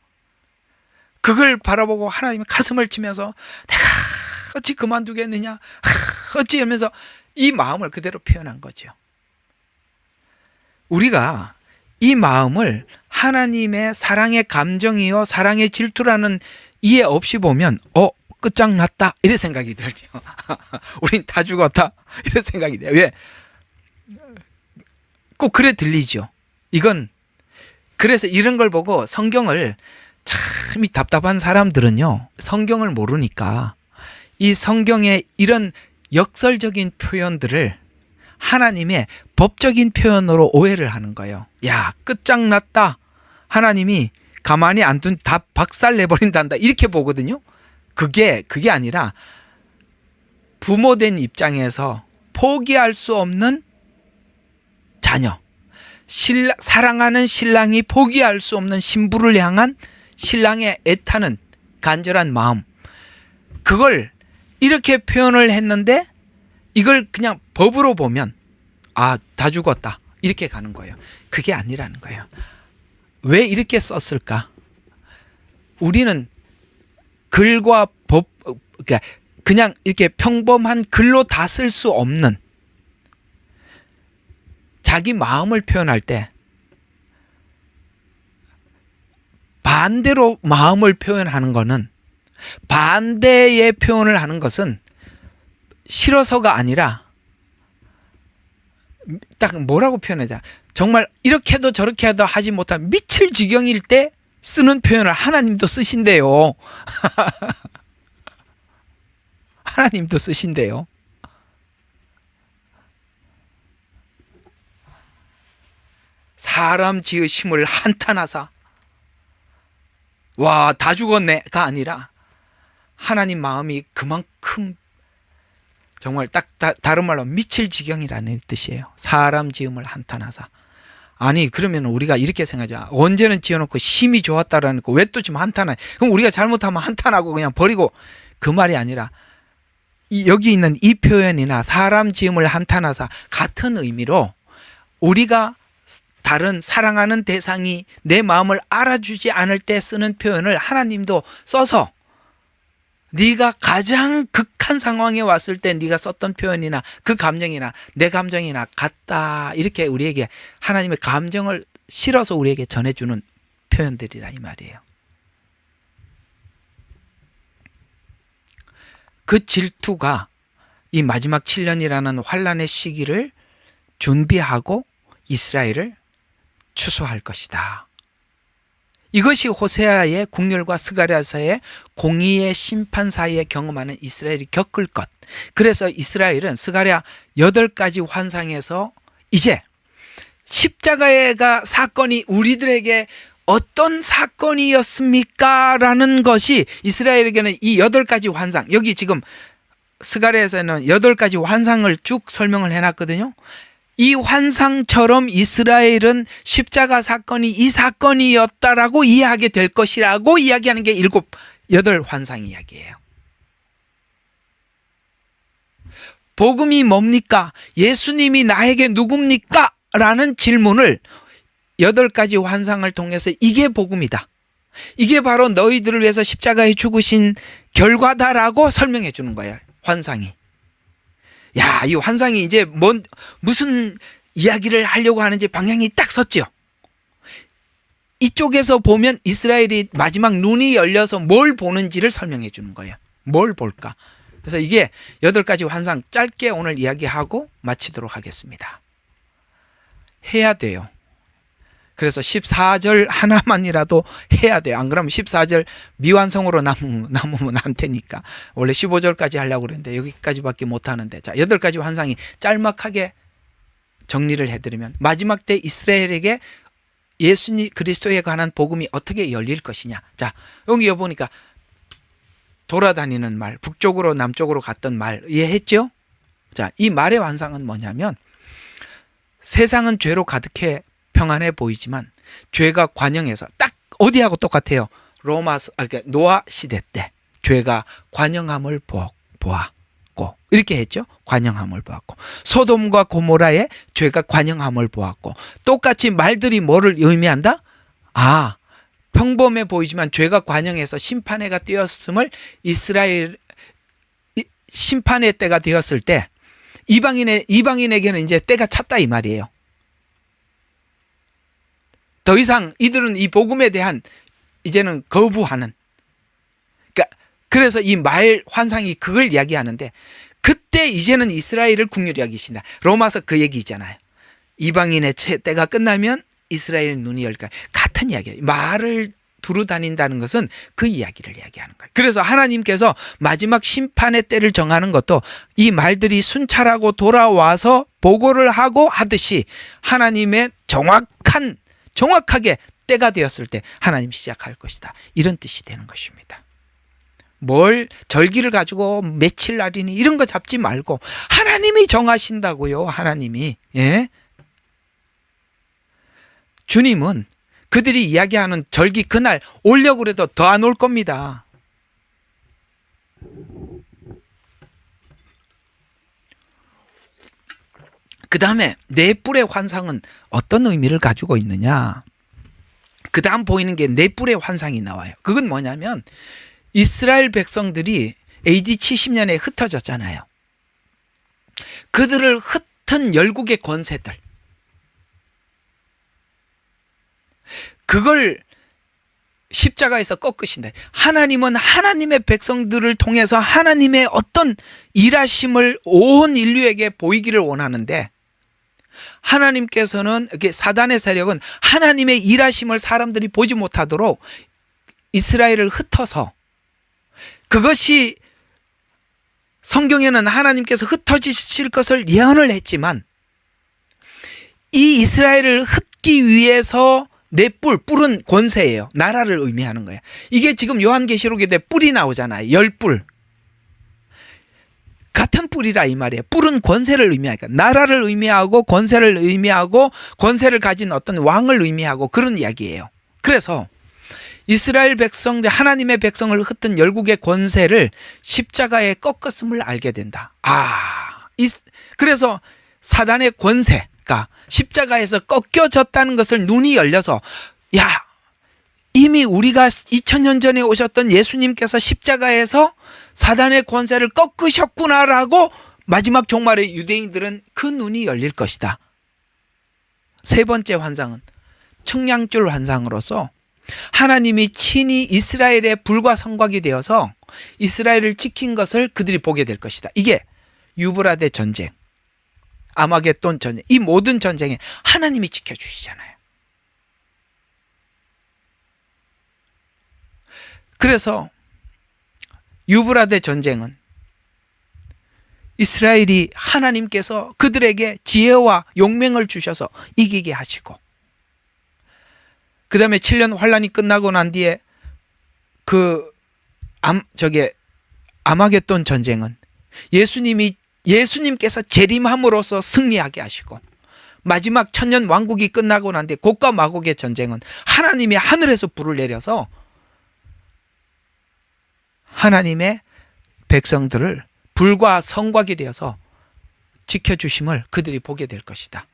그걸 바라보고 하나님이 가슴을 치면서 내가 어찌 그만두겠느냐? 어찌 하면서 이 마음을 그대로 표현한 거죠. 우리가 이 마음을 하나님의 사랑의 감정이요 사랑의 질투라는 이해 없이 보면 끝장났다 이런 생각이 들죠. 우린 다 죽었다 이런 생각이 돼요. 왜? 꼭 그래 들리죠. 이건 그래서 이런 걸 보고 성경을 참 답답한 사람들은요 성경을 모르니까 이 성경의 이런 역설적인 표현들을 하나님의 법적인 표현으로 오해를 하는 거예요. 야, 끝장났다. 하나님이 가만히 안 둔 다 박살내버린단다. 이렇게 보거든요. 그게 아니라 부모된 입장에서 포기할 수 없는 자녀, 사랑하는 신랑이 포기할 수 없는 신부를 향한 신랑의 애타는 간절한 마음, 그걸 이렇게 표현을 했는데 이걸 그냥 법으로 보면 다 죽었다 이렇게 가는 거예요. 그게 아니라는 거예요. 왜 이렇게 썼을까? 우리는 글과 법, 그러니까 그냥 이렇게 평범한 글로 다 쓸 수 없는 자기 마음을 표현할 때 반대로 마음을 표현하는 거는, 반대의 표현을 하는 것은 싫어서가 아니라 딱 뭐라고 표현하자, 정말 이렇게 해도 저렇게 해도 하지 못한 미칠 지경일 때 쓰는 표현을 하나님도 쓰신대요. 하나님도 쓰신대요. 사람 지으심을 한탄하사, 와, 다 죽었네가 아니라 하나님 마음이 그만큼 정말 딱 다른 말로 미칠 지경이라는 뜻이에요. 사람 지음을 한탄하사. 아니, 그러면 우리가 이렇게 생각하자. 언제는 지어놓고 심히 좋았다라는 거 왜 또 지금 한탄해? 그럼 우리가 잘못하면 한탄하고 그냥 버리고, 그 말이 아니라 여기 있는 이 표현이나 사람 지음을 한탄하사 같은 의미로 우리가 다른 사랑하는 대상이 내 마음을 알아주지 않을 때 쓰는 표현을 하나님도 써서 네가 가장 극한 상황에 왔을 때 네가 썼던 표현이나 그 감정이나 내 감정이나 같다, 이렇게 우리에게 하나님의 감정을 실어서 우리에게 전해주는 표현들이라 이 말이에요. 그 질투가 이 마지막 7년이라는 환란의 시기를 준비하고 이스라엘을 추수할 것이다. 이것이 호세아의 국률과 스가랴서의 공의의 심판 사이에 경험하는 이스라엘이 겪을 것. 그래서 이스라엘은 스가랴 8가지 환상에서 이제 십자가가 사건이 우리들에게 어떤 사건이었습니까? 라는 것이 이스라엘에게는 이 8가지 환상, 여기 지금 스가랴에서는 8가지 환상을 쭉 설명을 해놨거든요. 이 환상처럼 이스라엘은 십자가 사건이 이 사건이었다라고 이해하게 될 것이라고 이야기하는 게 8 환상 이야기예요. 복음이 뭡니까? 예수님이 나에게 누굽니까? 라는 질문을 8가지 환상을 통해서 이게 복음이다, 이게 바로 너희들을 위해서 십자가에 죽으신 결과다라고 설명해 주는 거예요. 환상이. 야, 이 환상이 이제 무슨 이야기를 하려고 하는지 방향이 딱 섰죠. 이쪽에서 보면 이스라엘이 마지막 눈이 열려서 뭘 보는지를 설명해 주는 거예요. 뭘 볼까? 그래서 이게 8가지 환상 짧게 오늘 이야기하고 마치도록 하겠습니다. 해야 돼요. 그래서 14절 하나만이라도 해야 돼요. 안 그러면 14절 미완성으로 남으면 안 되니까. 원래 15절까지 하려고 그랬는데 여기까지밖에 못 하는데, 자, 8가지 환상이 짤막하게 정리를 해드리면, 마지막 때 이스라엘에게 예수님 그리스도에 관한 복음이 어떻게 열릴 것이냐. 자, 여기 보니까 돌아다니는 말, 북쪽으로 남쪽으로 갔던 말 이해했죠? 자, 이 말의 환상은 뭐냐면, 세상은 죄로 가득해 평안해 보이지만 죄가 관영해서, 딱 어디하고 똑같아요. 그러니까 노아 시대 때 죄가 관영함을 보았고, 이렇게 했죠. 관영함을 보았고, 소돔과 고모라의 죄가 관영함을 보았고, 똑같이 말들이 뭐를 의미한다? 아, 평범해 보이지만 죄가 관영해서 심판해가 되었음을, 이스라엘 심판의 때가 되었을 때 이방인에게는 이제 때가 찼다 이 말이에요. 더 이상 이들은 이 복음에 대한 이제는 거부하는, 그러니까 그래서 이 말 환상이 그걸 이야기하는데, 그때 이제는 이스라엘을 국률이 여기신다. 로마서 그 얘기잖아요. 이방인의 때가 끝나면 이스라엘 눈이 열까, 같은 이야기예요. 말을 두루 다닌다는 것은 그 이야기를 이야기하는 거예요. 그래서 하나님께서 마지막 심판의 때를 정하는 것도 이 말들이 순찰하고 돌아와서 보고를 하고 하듯이, 하나님의 정확하게 때가 되었을 때 하나님 시작할 것이다, 이런 뜻이 되는 것입니다. 뭘 절기를 가지고 며칠 날이니 이런 거 잡지 말고 하나님이 정하신다고요. 하나님이. 예? 주님은 그들이 이야기하는 절기 그날 오려고 그래도 더 안 올 겁니다. 그 다음에 네 뿔의 환상은 어떤 의미를 가지고 있느냐? 그 다음 보이는 게 네 뿔의 환상이 나와요. 그건 뭐냐면 이스라엘 백성들이 AD 70년에 흩어졌잖아요. 그들을 흩은 열국의 권세들, 그걸 십자가에서 꺾으신다. 하나님은 하나님의 백성들을 통해서 하나님의 어떤 일하심을 온 인류에게 보이기를 원하는데, 하나님께서는, 사단의 세력은 하나님의 일하심을 사람들이 보지 못하도록 이스라엘을 흩어서, 그것이 성경에는 하나님께서 흩어지실 것을 예언을 했지만, 이 이스라엘을 흩기 위해서 네 뿔은 권세예요. 나라를 의미하는 거예요. 이게 지금 요한계시록에 뿔이 나오잖아요. 10뿔. 같은 뿔이라 이 말이에요. 뿔은 권세를 의미하니까, 나라를 의미하고 권세를 의미하고 권세를 가진 어떤 왕을 의미하고 그런 이야기예요. 그래서 이스라엘 백성들, 하나님의 백성을 흩은 열국의 권세를 십자가에 꺾었음을 알게 된다. 그래서 사단의 권세가 십자가에서 꺾여졌다는 것을 눈이 열려서, 야, 이미 우리가 2000년 전에 오셨던 예수님께서 십자가에서 사단의 권세를 꺾으셨구나라고 마지막 종말의 유대인들은 그 눈이 열릴 것이다. 세 번째 환상은 청량줄 환상으로서 하나님이 친히 이스라엘의 불과 성곽이 되어서 이스라엘을 지킨 것을 그들이 보게 될 것이다. 이게 유브라데 전쟁, 아마겟돈 전쟁, 이 모든 전쟁에 하나님이 지켜주시잖아요. 그래서 유브라데 전쟁은 이스라엘이 하나님께서 그들에게 지혜와 용맹을 주셔서 이기게 하시고, 그 다음에 7년 환란이 끝나고 난 뒤에 아마겟돈 전쟁은 예수님께서 재림함으로써 승리하게 하시고, 마지막 천년 왕국이 끝나고 난 뒤에 곡과 마곡의 전쟁은 하나님이 하늘에서 불을 내려서 하나님의 백성들을 불과 성곽이 되어서 지켜주심을 그들이 보게 될 것이다.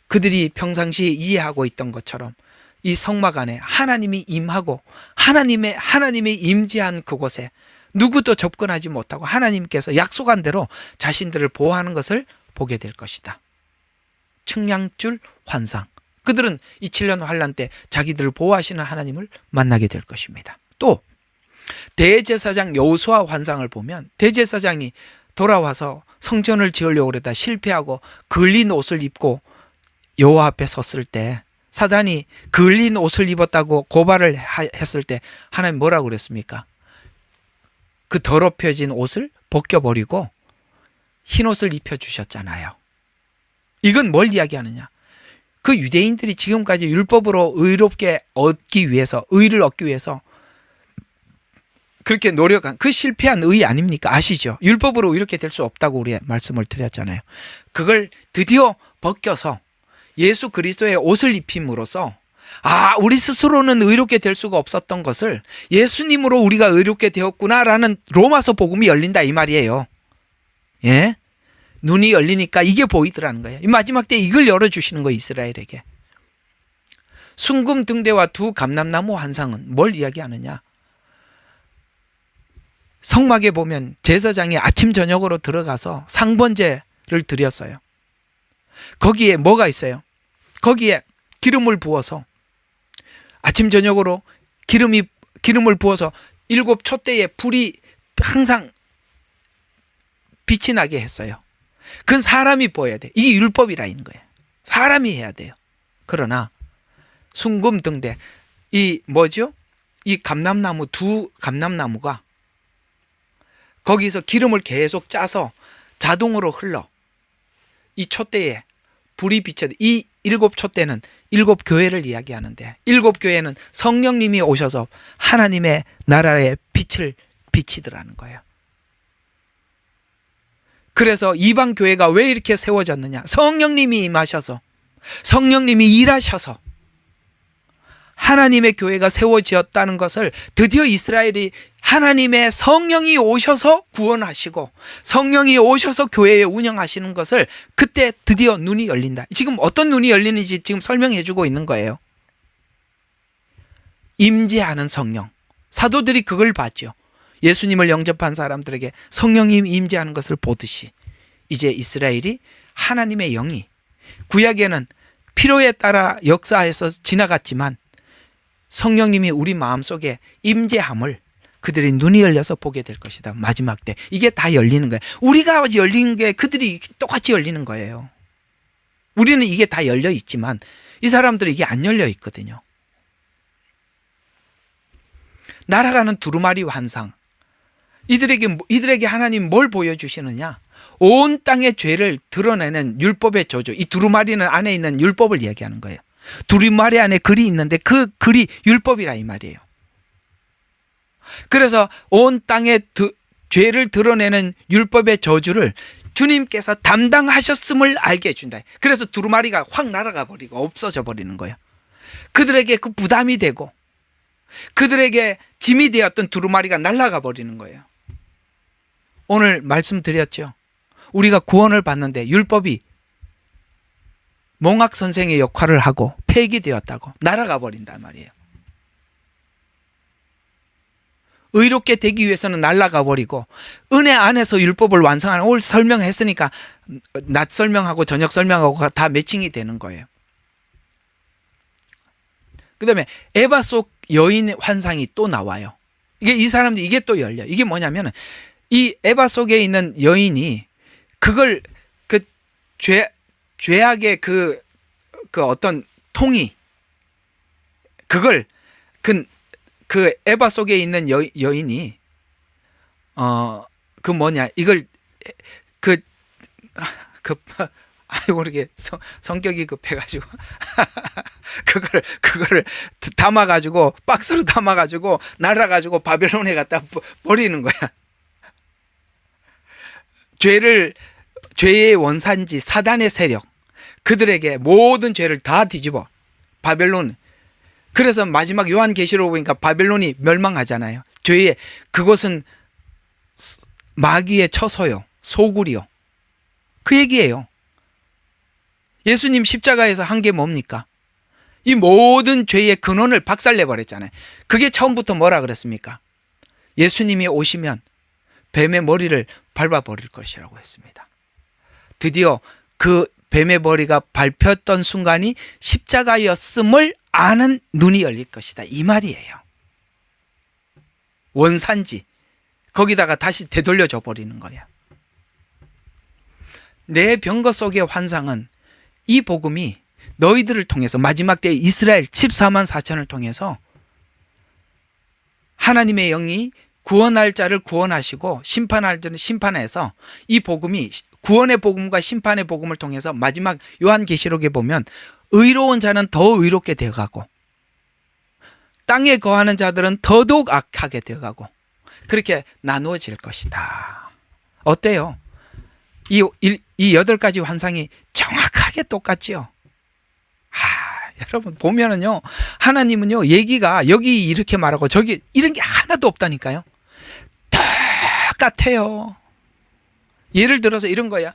그들이 평상시 이해하고 있던 것처럼 이 성막 안에 하나님이 임하고 하나님의 임재한 그곳에 누구도 접근하지 못하고 하나님께서 약속한 대로 자신들을 보호하는 것을 보게 될 것이다. 청량줄 환상. 그들은 이 7년 환란 때 자기들을 보호하시는 하나님을 만나게 될 것입니다. 또 대제사장 여호수아 환상을 보면, 대제사장이 돌아와서 성전을 지으려고 그러다 실패하고 걸린 옷을 입고 여호와 앞에 섰을 때, 사단이 걸린 옷을 입었다고 고발을 했을 때 하나님 뭐라고 그랬습니까? 그 더럽혀진 옷을 벗겨버리고 흰 옷을 입혀주셨잖아요. 이건 뭘 이야기하느냐? 그 유대인들이 지금까지 율법으로 의롭게 얻기 위해서, 의를 얻기 위해서 그렇게 노력한 그 실패한 의 아닙니까? 아시죠? 율법으로 이렇게 될 수 없다고 우리 말씀을 드렸잖아요. 그걸 드디어 벗겨서 예수 그리스도의 옷을 입힘으로써, 우리 스스로는 의롭게 될 수가 없었던 것을 예수님으로 우리가 의롭게 되었구나라는 로마서 복음이 열린다 이 말이에요. 예? 눈이 열리니까 이게 보이더라는 거예요. 마지막 때 이걸 열어주시는 거예요, 이스라엘에게. 순금 등대와 두 감람나무 환상은 뭘 이야기하느냐? 성막에 보면 제사장이 아침 저녁으로 들어가서 상번제를 드렸어요. 거기에 뭐가 있어요? 거기에 기름을 부어서 아침 저녁으로 기름을 부어서 7 촛대에 불이 항상 빛이 나게 했어요. 그건 사람이 보여야 돼. 이게 율법이라는 거예요. 사람이 해야 돼요. 그러나 순금 등대, 이 감람나무, 두 감람나무가 거기서 기름을 계속 짜서 자동으로 흘러 이 촛대에 불이 비춰. 이 7 촛대는 7 교회를 이야기하는데, 7 교회는 성령님이 오셔서 하나님의 나라의 빛을 비치더라는 거예요. 그래서 이방 교회가 왜 이렇게 세워졌느냐? 성령님이 임하셔서, 성령님이 일하셔서 하나님의 교회가 세워지었다는 것을 드디어 이스라엘이 하나님의 성령이 오셔서 구원하시고 성령이 오셔서 교회에 운영하시는 것을 그때 드디어 눈이 열린다. 지금 어떤 눈이 열리는지 지금 설명해 주고 있는 거예요. 임재하는 성령. 사도들이 그걸 봤죠. 예수님을 영접한 사람들에게 성령이 임재하는 것을 보듯이 이제 이스라엘이 하나님의 영이 구약에는 필요에 따라 역사해서 지나갔지만 성령님이 우리 마음속에 임재함을 그들의 눈이 열려서 보게 될 것이다. 마지막 때 이게 다 열리는 거예요. 우리가 열린 게 그들이 똑같이 열리는 거예요. 우리는 이게 다 열려 있지만 이 사람들은 이게 안 열려 있거든요. 날아가는 두루마리 환상. 이들에게 하나님 뭘 보여주시느냐? 온 땅의 죄를 드러내는 율법의 저주. 이 두루마리는 안에 있는 율법을 이야기하는 거예요. 두루마리 안에 글이 있는데 그 글이 율법이라 이 말이에요. 그래서 온 땅의 죄를 드러내는 율법의 저주를 주님께서 담당하셨음을 알게 해준다. 그래서 두루마리가 확 날아가 버리고 없어져 버리는 거예요. 그들에게 그 부담이 되고 그들에게 짐이 되었던 두루마리가 날아가 버리는 거예요. 오늘 말씀드렸죠. 우리가 구원을 받는데 율법이 몽학 선생의 역할을 하고 폐기되었다고 날아가 버린단 말이에요. 의롭게 되기 위해서는 날아가 버리고 은혜 안에서 율법을 완성하는, 오늘 설명했으니까 낮 설명하고 저녁 설명하고 다 매칭이 되는 거예요. 그 다음에 에바 속 여인 환상이 또 나와요. 이 사람들이 이게 또 열려. 이게 뭐냐면 이 에바 속에 있는 여인이 그걸 죄악의 그 어떤 통이 그걸 그 에바 속에 있는 여인이 그 뭐냐 이걸 아이고 이렇게 성격이 급해가지고 그거를 담아가지고 박스로 담아가지고 날아가지고 바벨론에 갖다 버리는 거야. 죄의 원산지 사단의 세력 그들에게 모든 죄를 다 뒤집어 바벨론. 그래서 마지막 요한계시록 보니까 바벨론이 멸망하잖아요. 죄의 그것은 마귀의 처소요 소굴이요. 그 얘기예요. 예수님 십자가에서 한 게 뭡니까? 이 모든 죄의 근원을 박살내 버렸잖아요. 그게 처음부터 뭐라 그랬습니까? 예수님이 오시면 뱀의 머리를 밟아버릴 것이라고 했습니다. 드디어 그 뱀의 머리가 밟혔던 순간이 십자가였음을 아는 눈이 열릴 것이다. 이 말이에요. 원산지. 거기다가 다시 되돌려줘 버리는 거야. 내 병거 속의 환상은 이 복음이 너희들을 통해서 마지막 때 이스라엘 14만 4천을 통해서 하나님의 영이 구원할 자를 구원하시고 심판할 자는 심판해서 이 복음이 구원의 복음과 심판의 복음을 통해서 마지막 요한계시록에 보면 의로운 자는 더 의롭게 되어가고 땅에 거하는 자들은 더더욱 악하게 되어가고 그렇게 나누어질 것이다. 어때요? 이 8가지 환상이 정확하게 똑같죠. 여러분 보면은요 하나님은요 얘기가 여기 이렇게 말하고 저기 이런 게 하나도 없다니까요. 똑같아요. 예를 들어서 이런 거야.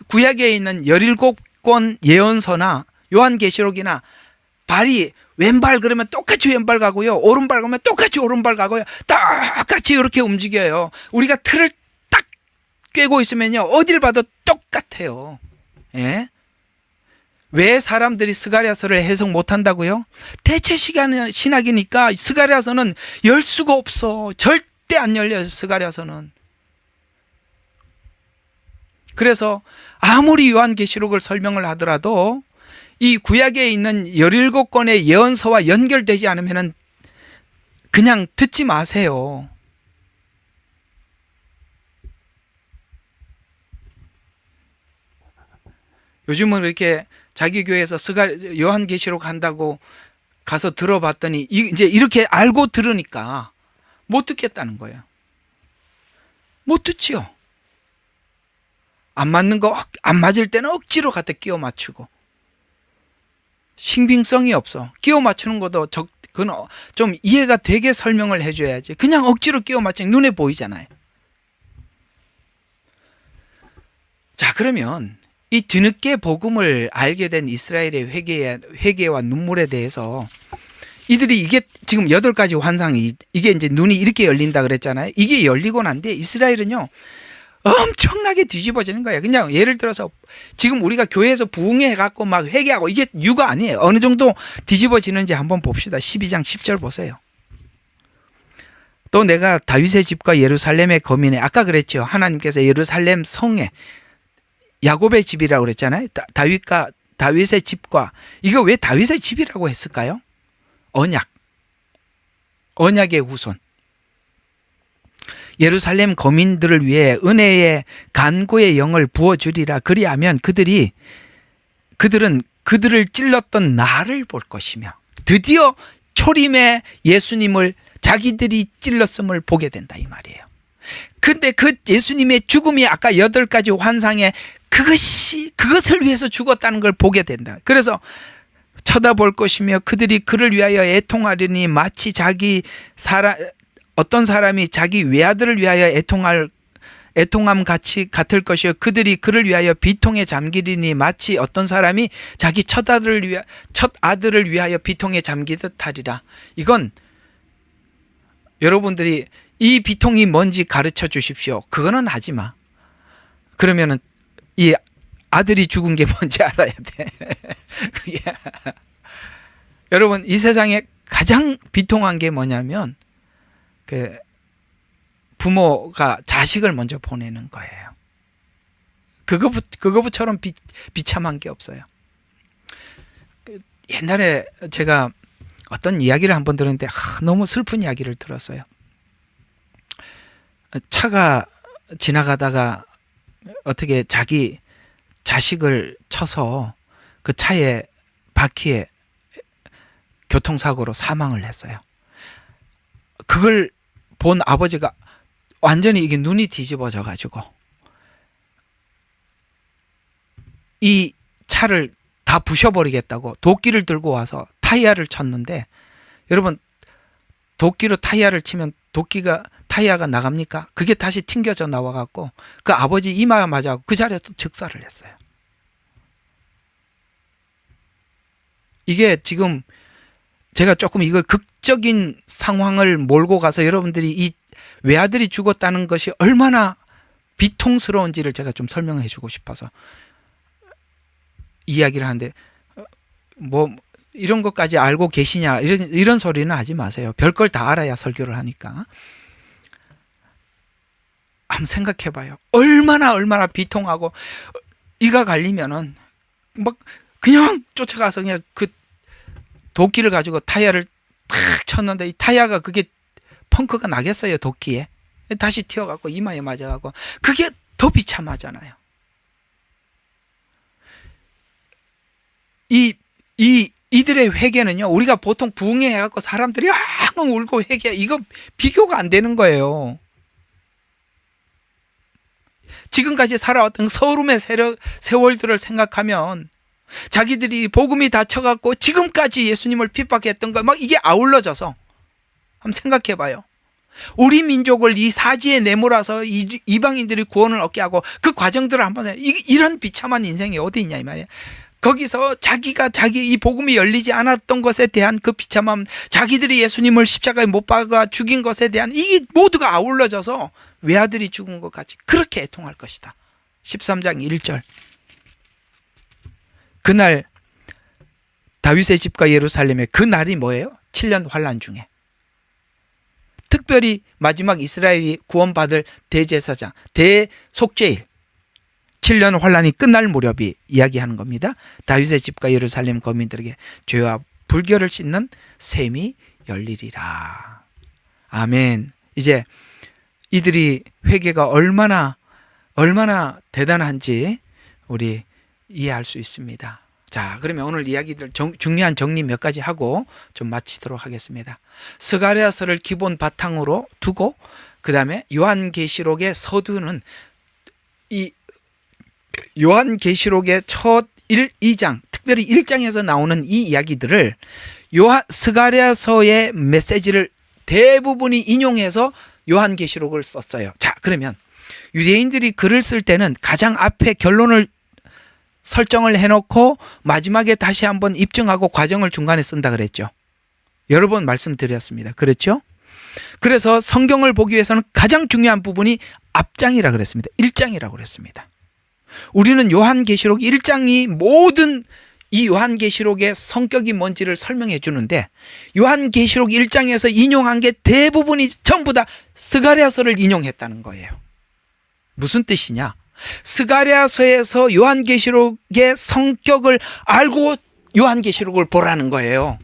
구약에 있는 17권 예언서나 요한계시록이나 발이 왼발 그러면 똑같이 왼발 가고요. 오른발 가면 똑같이 오른발 가고요. 똑같이 이렇게 움직여요. 우리가 틀을 딱 꿰고 있으면요. 어딜 봐도 똑같아요. 예? 왜 사람들이 스가랴서를 해석 못한다고요? 대체 신학이니까 스가랴서는 열 수가 없어. 절대 안 열려요. 스가랴서는. 그래서 아무리 요한계시록을 설명을 하더라도 이 구약에 있는 17권의 예언서와 연결되지 않으면 그냥 듣지 마세요. 요즘은 이렇게 자기 교회에서 요한계시록 한다고 가서 들어봤더니 이제 이렇게 알고 들으니까 못 듣겠다는 거예요. 못 듣지요. 안 맞는 거 안 맞을 때는 억지로 갖다 끼워 맞추고 신빙성이 없어. 끼워 맞추는 것도 그건 좀 이해가 되게 설명을 해줘야지. 그냥 억지로 끼워 맞추는 눈에 보이잖아요. 자, 그러면 이 뒤늦게 복음을 알게 된 이스라엘의 회개와 눈물에 대해서 이들이 이게 지금 8가지 환상이 이게 이제 눈이 이렇게 열린다 그랬잖아요. 이게 열리고 난 뒤에 이스라엘은요 엄청나게 뒤집어지는 거예요. 그냥 예를 들어서 지금 우리가 교회에서 부흥해 갖고 막 회개하고 이게 유가 아니에요. 어느 정도 뒤집어지는지 한번 봅시다. 12장 10절 보세요. 또 내가 다윗의 집과 예루살렘의 거민에, 아까 그랬죠. 하나님께서 예루살렘 성에, 야곱의 집이라고 그랬잖아요. 다윗의 집과, 이거 왜 다윗의 집이라고 했을까요? 언약의 후손. 예루살렘 거민들을 위해 은혜의 간구의 영을 부어주리라. 그리하면 그들은 그들을 찔렀던 나를 볼 것이며, 드디어 초림의 예수님을 자기들이 찔렀음을 보게 된다, 이 말이에요. 근데 그 예수님의 죽음이 아까 8가지 환상에 그것을 위해서 죽었다는 걸 보게 된다. 그래서 쳐다볼 것이며 그들이 그를 위하여 애통하리니 마치 어떤 사람이 자기 외아들을 위하여 애통함 같을 것이요 그들이 그를 위하여 비통에 잠기리니 마치 어떤 사람이 자기 첫 아들을 위하여 비통에 잠기듯 하리라. 이건 여러분들이 이 비통이 뭔지 가르쳐 주십시오. 그거는 하지 마. 그러면은 이 아들이 죽은 게 뭔지 알아야 돼. 여러분, 이 세상에 가장 비통한 게 뭐냐면 그 부모가 자식을 먼저 보내는 거예요. 그거처럼 비참한 게 없어요. 옛날에 제가 어떤 이야기를 한번 들었는데 너무 슬픈 이야기를 들었어요. 차가 지나가다가 어떻게 자기 자식을 쳐서 그 차에 바퀴에 교통사고로 사망을 했어요. 그걸 본 아버지가 완전히 이게 눈이 뒤집어져 가지고 이 차를 다 부셔버리겠다고 도끼를 들고 와서 타이어를 쳤는데, 여러분, 도끼로 타이어를 치면 타이어가 나갑니까? 그게 다시 튕겨져 나와갖고 그 아버지 이마에 맞아 그 자리에 또 즉사를 했어요. 이게 지금 제가 조금 이걸 극적인 상황을 몰고 가서 여러분들이 이 외아들이 죽었다는 것이 얼마나 비통스러운지를 제가 좀 설명해 주고 싶어서 이야기를 하는데, 뭐 이런 것까지 알고 계시냐 이런 소리는 하지 마세요. 별걸 다 알아야 설교를 하니까. 한번 생각해 봐요. 얼마나 비통하고, 이가 갈리면은 막 그냥 쫓아가서 그냥 그 도끼를 가지고 타이어를 탁 쳤는데 이 타이어가 그게 펑크가 나겠어요, 도끼에. 다시 튀어갖고 이마에 맞아갖고 그게 더 비참하잖아요. 이들의 회개는요, 우리가 보통 부흥회 해갖고 사람들이 엉엉 울고 회개, 이거 비교가 안 되는 거예요. 지금까지 살아왔던 서름의 세월들을 생각하면 자기들이 복음이 닫혀갖고 지금까지 예수님을 핍박했던 거 막 이게 아울러져서 한번 생각해 봐요. 우리 민족을 이 사지에 내몰아서 이방인들이 구원을 얻게 하고 그 과정들을 한번 해요. 이런 비참한 인생이 어디 있냐 이 말이에요. 거기서 자기 이 복음이 열리지 않았던 것에 대한 그 비참함, 자기들이 예수님을 십자가에 못 박아 죽인 것에 대한 이게 모두가 아울러져서 외아들이 죽은 것 같이 그렇게 애통할 것이다. 13장 1절. 그날 다윗의 집과 예루살렘의 그 날이 뭐예요? 7년 환란 중에 특별히 마지막 이스라엘이 구원받을 대제사장, 대속죄일 7년 환란이 끝날 무렵이 이야기하는 겁니다. 다윗의 집과 예루살렘 거민들에게 죄와 불결을 씻는 셈이 열리리라. 아멘. 이제 이들이 회개가 얼마나 대단한지 우리 이해할 수 있습니다. 자, 그러면 오늘 이야기들 중요한 정리 몇 가지 하고 좀 마치도록 하겠습니다. 스가랴서를 기본 바탕으로 두고 그 다음에 요한계시록의 서두는 이 요한계시록의 첫 1, 2장 특별히 1장에서 나오는 이 이야기들을 스가랴서의 메시지를 대부분이 인용해서 요한계시록을 썼어요. 자, 그러면 유대인들이 글을 쓸 때는 가장 앞에 결론을 설정을 해놓고 마지막에 다시 한번 입증하고 과정을 중간에 쓴다 그랬죠. 여러 번 말씀드렸습니다. 그렇죠? 그래서 성경을 보기 위해서는 가장 중요한 부분이 앞장이라 그랬습니다. 1장이라고 그랬습니다. 우리는 요한계시록 1장이 모든 이 요한계시록의 성격이 뭔지를 설명해 주는데, 요한계시록 1장에서 인용한 게 대부분이 전부 다 스가랴서를 인용했다는 거예요. 무슨 뜻이냐? 스가랴서에서 요한계시록의 성격을 알고 요한계시록을 보라는 거예요.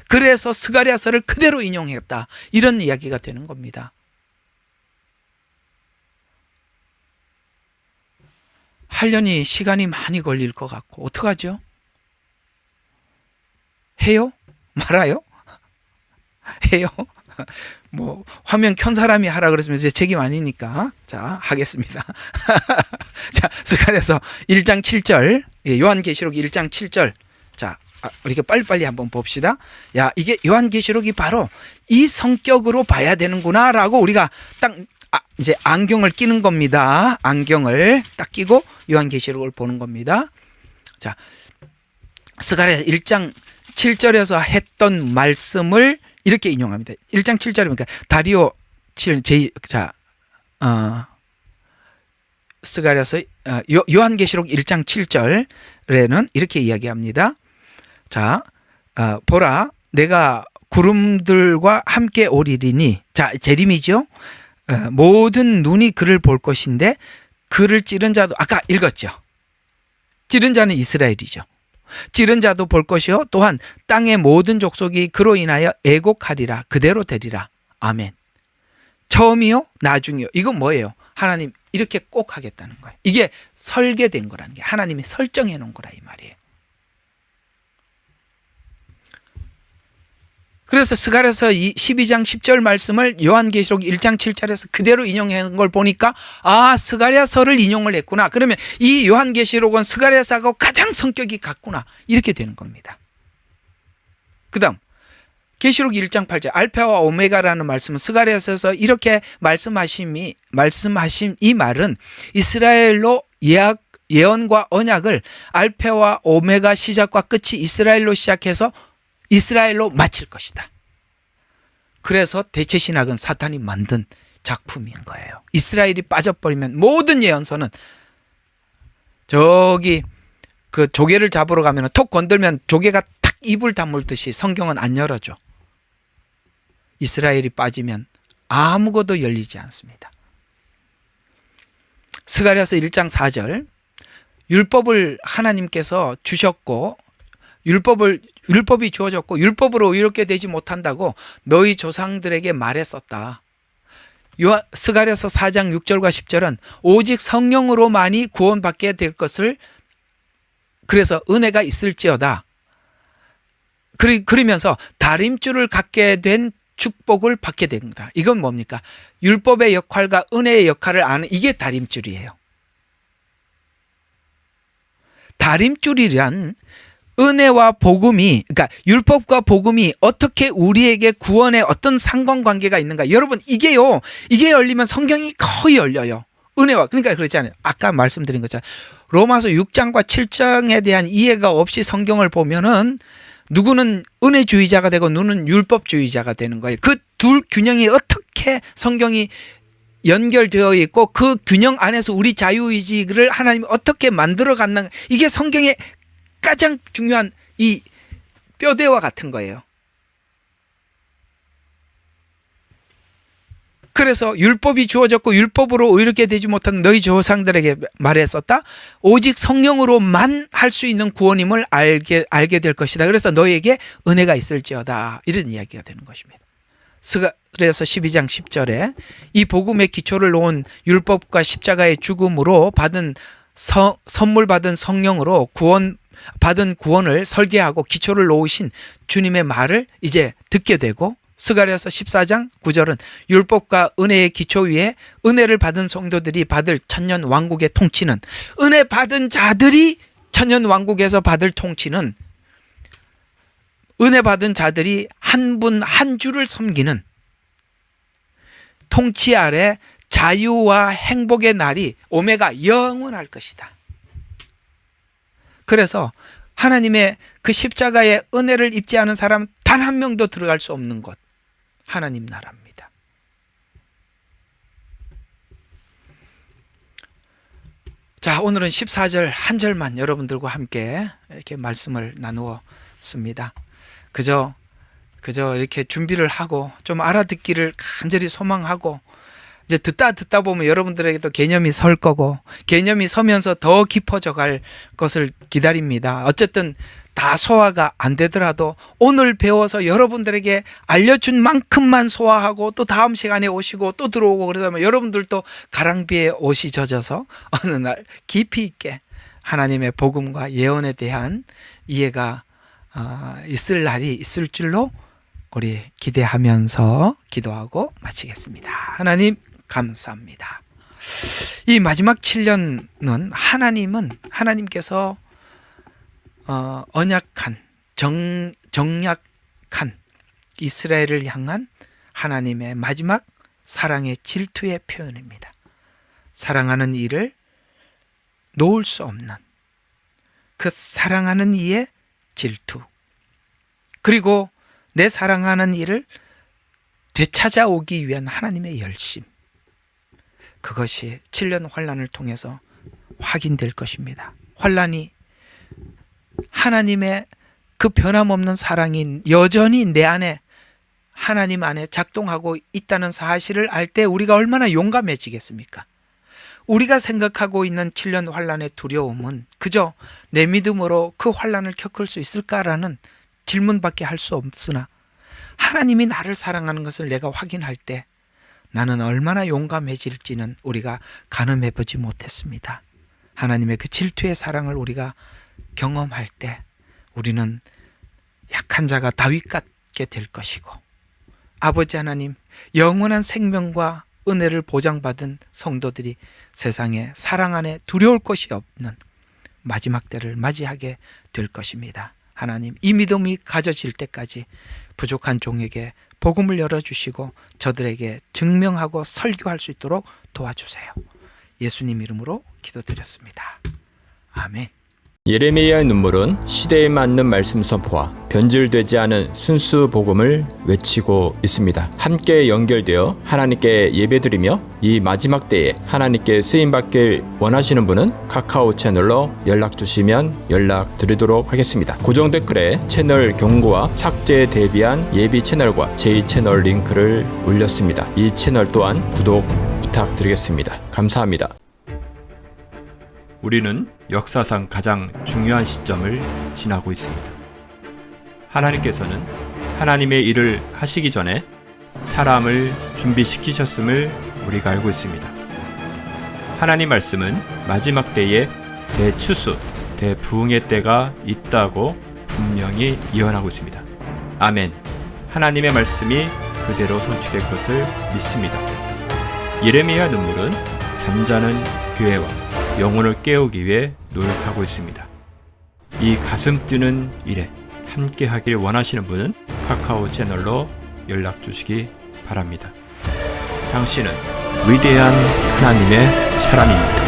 그래서 스가랴서를 그대로 인용했다, 이런 이야기가 되는 겁니다. 하려니 시간이 많이 걸릴 것 같고 어떡하죠? 해요? 말아요? 해요? 뭐 화면 켠 사람이 하라 그랬으면 제 책임 아니니까 자, 하겠습니다. 자, 스가랴서 1장 7절, 요한계시록 1장 7절. 자, 이렇게 빨리빨리 한번 봅시다. 야, 이게 요한계시록이 바로 이 성격으로 봐야 되는구나 라고 우리가 딱 이제 안경을 끼는 겁니다. 안경을 딱 끼고 요한계시록을 보는 겁니다. 자, 스가랴 1장 7절에서 했던 말씀을 이렇게 인용합니다. 1장 7절이니까 다리오 7 스가랴서 요한계시록 1장 7절에는 이렇게 이야기합니다. 자, 보라, 내가 구름들과 함께 오리리니. 자, 재림이죠. 모든 눈이 그를 볼 것인데 그를 찌른 자도, 아까 읽었죠. 찌른 자는 이스라엘이죠. 찌른 자도 볼 것이요 또한 땅의 모든 족속이 그로 인하여 애곡하리라. 그대로 되리라. 아멘. 처음이요 나중이요. 이건 뭐예요? 하나님 이렇게 꼭 하겠다는 거예요. 이게 설계된 거라는 게, 하나님이 설정해 놓은 거라 이 말이에요. 그래서 스가랴서 12장 10절 말씀을 요한계시록 1장 7절에서 그대로 인용한 걸 보니까 스가랴서를 인용을 했구나. 그러면 이 요한계시록은 스가랴서하고 가장 성격이 같구나. 이렇게 되는 겁니다. 그 다음 계시록 1장 8절 알파와 오메가라는 말씀은 스가랴서에서 이렇게 말씀하신 이 말은 이스라엘로 예언과 언약을 알파와 오메가 시작과 끝이 이스라엘로 시작해서 이스라엘로 마칠 것이다. 그래서 대체신학은 사탄이 만든 작품인 거예요. 이스라엘이 빠져버리면 모든 예언서는 저기 그 조개를 잡으러 가면 톡 건들면 조개가 탁 입을 다물듯이 성경은 안 열어줘. 이스라엘이 빠지면 아무것도 열리지 않습니다. 스가랴서 1장 4절 율법을 하나님께서 주셨고 율법이 주어졌고 율법으로 의롭게 되지 못한다고 너희 조상들에게 말했었다. 스가랴서 4장 6절과 10절은 오직 성령으로만이 구원받게 될 것을, 그래서 은혜가 있을지어다. 그러면서 다림줄을 갖게 된 축복을 받게 된다. 이건 뭡니까? 율법의 역할과 은혜의 역할을 아는, 이게 다림줄이에요. 다림줄이란 은혜와 복음이, 그러니까 율법과 복음이 어떻게 우리에게 구원에 어떤 상관관계가 있는가. 여러분 이게 열리면 성경이 거의 열려요. 은혜와, 그러니까 그렇잖아요. 아까 말씀드린 것처럼 로마서 6장과 7장에 대한 이해가 없이 성경을 보면은 누구는 은혜주의자가 되고 누구는 율법주의자가 되는 거예요. 그 둘 균형이 어떻게 성경이 연결되어 있고 그 균형 안에서 우리 자유의지를 하나님이 어떻게 만들어 갔나, 이게 성경의 가장 중요한 이 뼈대와 같은 거예요. 그래서 율법이 주어졌고 율법으로 의롭게 되지 못한 너희 조상들에게 말했었다. 오직 성령으로만 할 수 있는 구원임을 알게 될 것이다. 그래서 너희에게 은혜가 있을지어다. 이런 이야기가 되는 것입니다. 그래서 12장 10절에 이 복음의 기초를 놓은 율법과 십자가의 죽음으로 선물 받은 성령으로 받은 구원을 설계하고 기초를 놓으신 주님의 말을 이제 듣게 되고 스가랴서 14장 9절은 율법과 은혜의 기초 위에 은혜를 받은 성도들이 받을 천년 왕국의 통치는, 은혜 받은 자들이 천년 왕국에서 받을 통치는, 은혜 받은 자들이 한 분 한 주를 섬기는 통치 아래 자유와 행복의 날이 오메가 영원할 것이다. 그래서 하나님의 그 십자가의 은혜를 입지 않은 사람 단 한 명도 들어갈 수 없는 곳, 하나님 나라입니다. 자, 오늘은 14절 한 절만 여러분들과 함께 이렇게 말씀을 나누었습니다. 그저 이렇게 준비를 하고 좀 알아듣기를 간절히 소망하고, 이제 듣다 보면 여러분들에게도 개념이 설 거고, 개념이 서면서 더 깊어져 갈 것을 기다립니다. 어쨌든 다 소화가 안 되더라도 오늘 배워서 여러분들에게 알려준 만큼만 소화하고 또 다음 시간에 오시고 또 들어오고 그러다 보면 여러분들도 가랑비에 옷이 젖어서 어느 날 깊이 있게 하나님의 복음과 예언에 대한 이해가 있을 날이 있을 줄로 우리 기대하면서 기도하고 마치겠습니다. 하나님 감사합니다. 이 마지막 7년은 하나님께서 언약한 정약한 이스라엘을 향한 하나님의 마지막 사랑의 질투의 표현입니다. 사랑하는 이를 놓을 수 없는 그 사랑하는 이의 질투, 그리고 내 사랑하는 이를 되찾아오기 위한 하나님의 열심, 그것이 7년 환난을 통해서 확인될 것입니다. 환난이 하나님의 그 변함없는 사랑이 여전히 내 안에, 하나님 안에 작동하고 있다는 사실을 알 때 우리가 얼마나 용감해지겠습니까? 우리가 생각하고 있는 7년 환난의 두려움은 그저 내 믿음으로 그 환난을 겪을 수 있을까라는 질문밖에 할 수 없으나, 하나님이 나를 사랑하는 것을 내가 확인할 때 나는 얼마나 용감해질지는 우리가 가늠해 보지 못했습니다. 하나님의 그 질투의 사랑을 우리가 경험할 때 우리는 약한 자가 다윗 같게 될 것이고, 아버지 하나님, 영원한 생명과 은혜를 보장받은 성도들이 세상에 사랑 안에 두려울 것이 없는 마지막 때를 맞이하게 될 것입니다. 하나님, 이 믿음이 가져질 때까지 부족한 종에게 복음을 열어주시고 저들에게 증명하고 설교할 수 있도록 도와주세요. 예수님 이름으로 기도드렸습니다. 아멘. 예레미야의 눈물은 시대에 맞는 말씀 선포와 변질되지 않은 순수 복음을 외치고 있습니다. 함께 연결되어 하나님께 예배드리며 이 마지막 때에 하나님께 쓰임받길 원하시는 분은 카카오 채널로 연락 주시면 연락드리도록 하겠습니다. 고정 댓글에 채널 경고와 착제에 대비한 예비 채널과 제2채널 링크를 올렸습니다. 이 채널 또한 구독 부탁드리겠습니다. 감사합니다. 우리는 역사상 가장 중요한 시점을 지나고 있습니다. 하나님께서는 하나님의 일을 하시기 전에 사람을 준비시키셨음을 우리가 알고 있습니다. 하나님 말씀은 마지막 때에 대추수, 대부흥의 때가 있다고 분명히 예언하고 있습니다. 아멘. 하나님의 말씀이 그대로 성취될 것을 믿습니다. 예레미야 눈물은 잠자는 교회와 영혼을 깨우기 위해 노력하고 있습니다. 이 가슴 뛰는 일에 함께 하길 원하시는 분은 카카오 채널로 연락 주시기 바랍니다. 당신은 위대한 하나님의 사람입니다.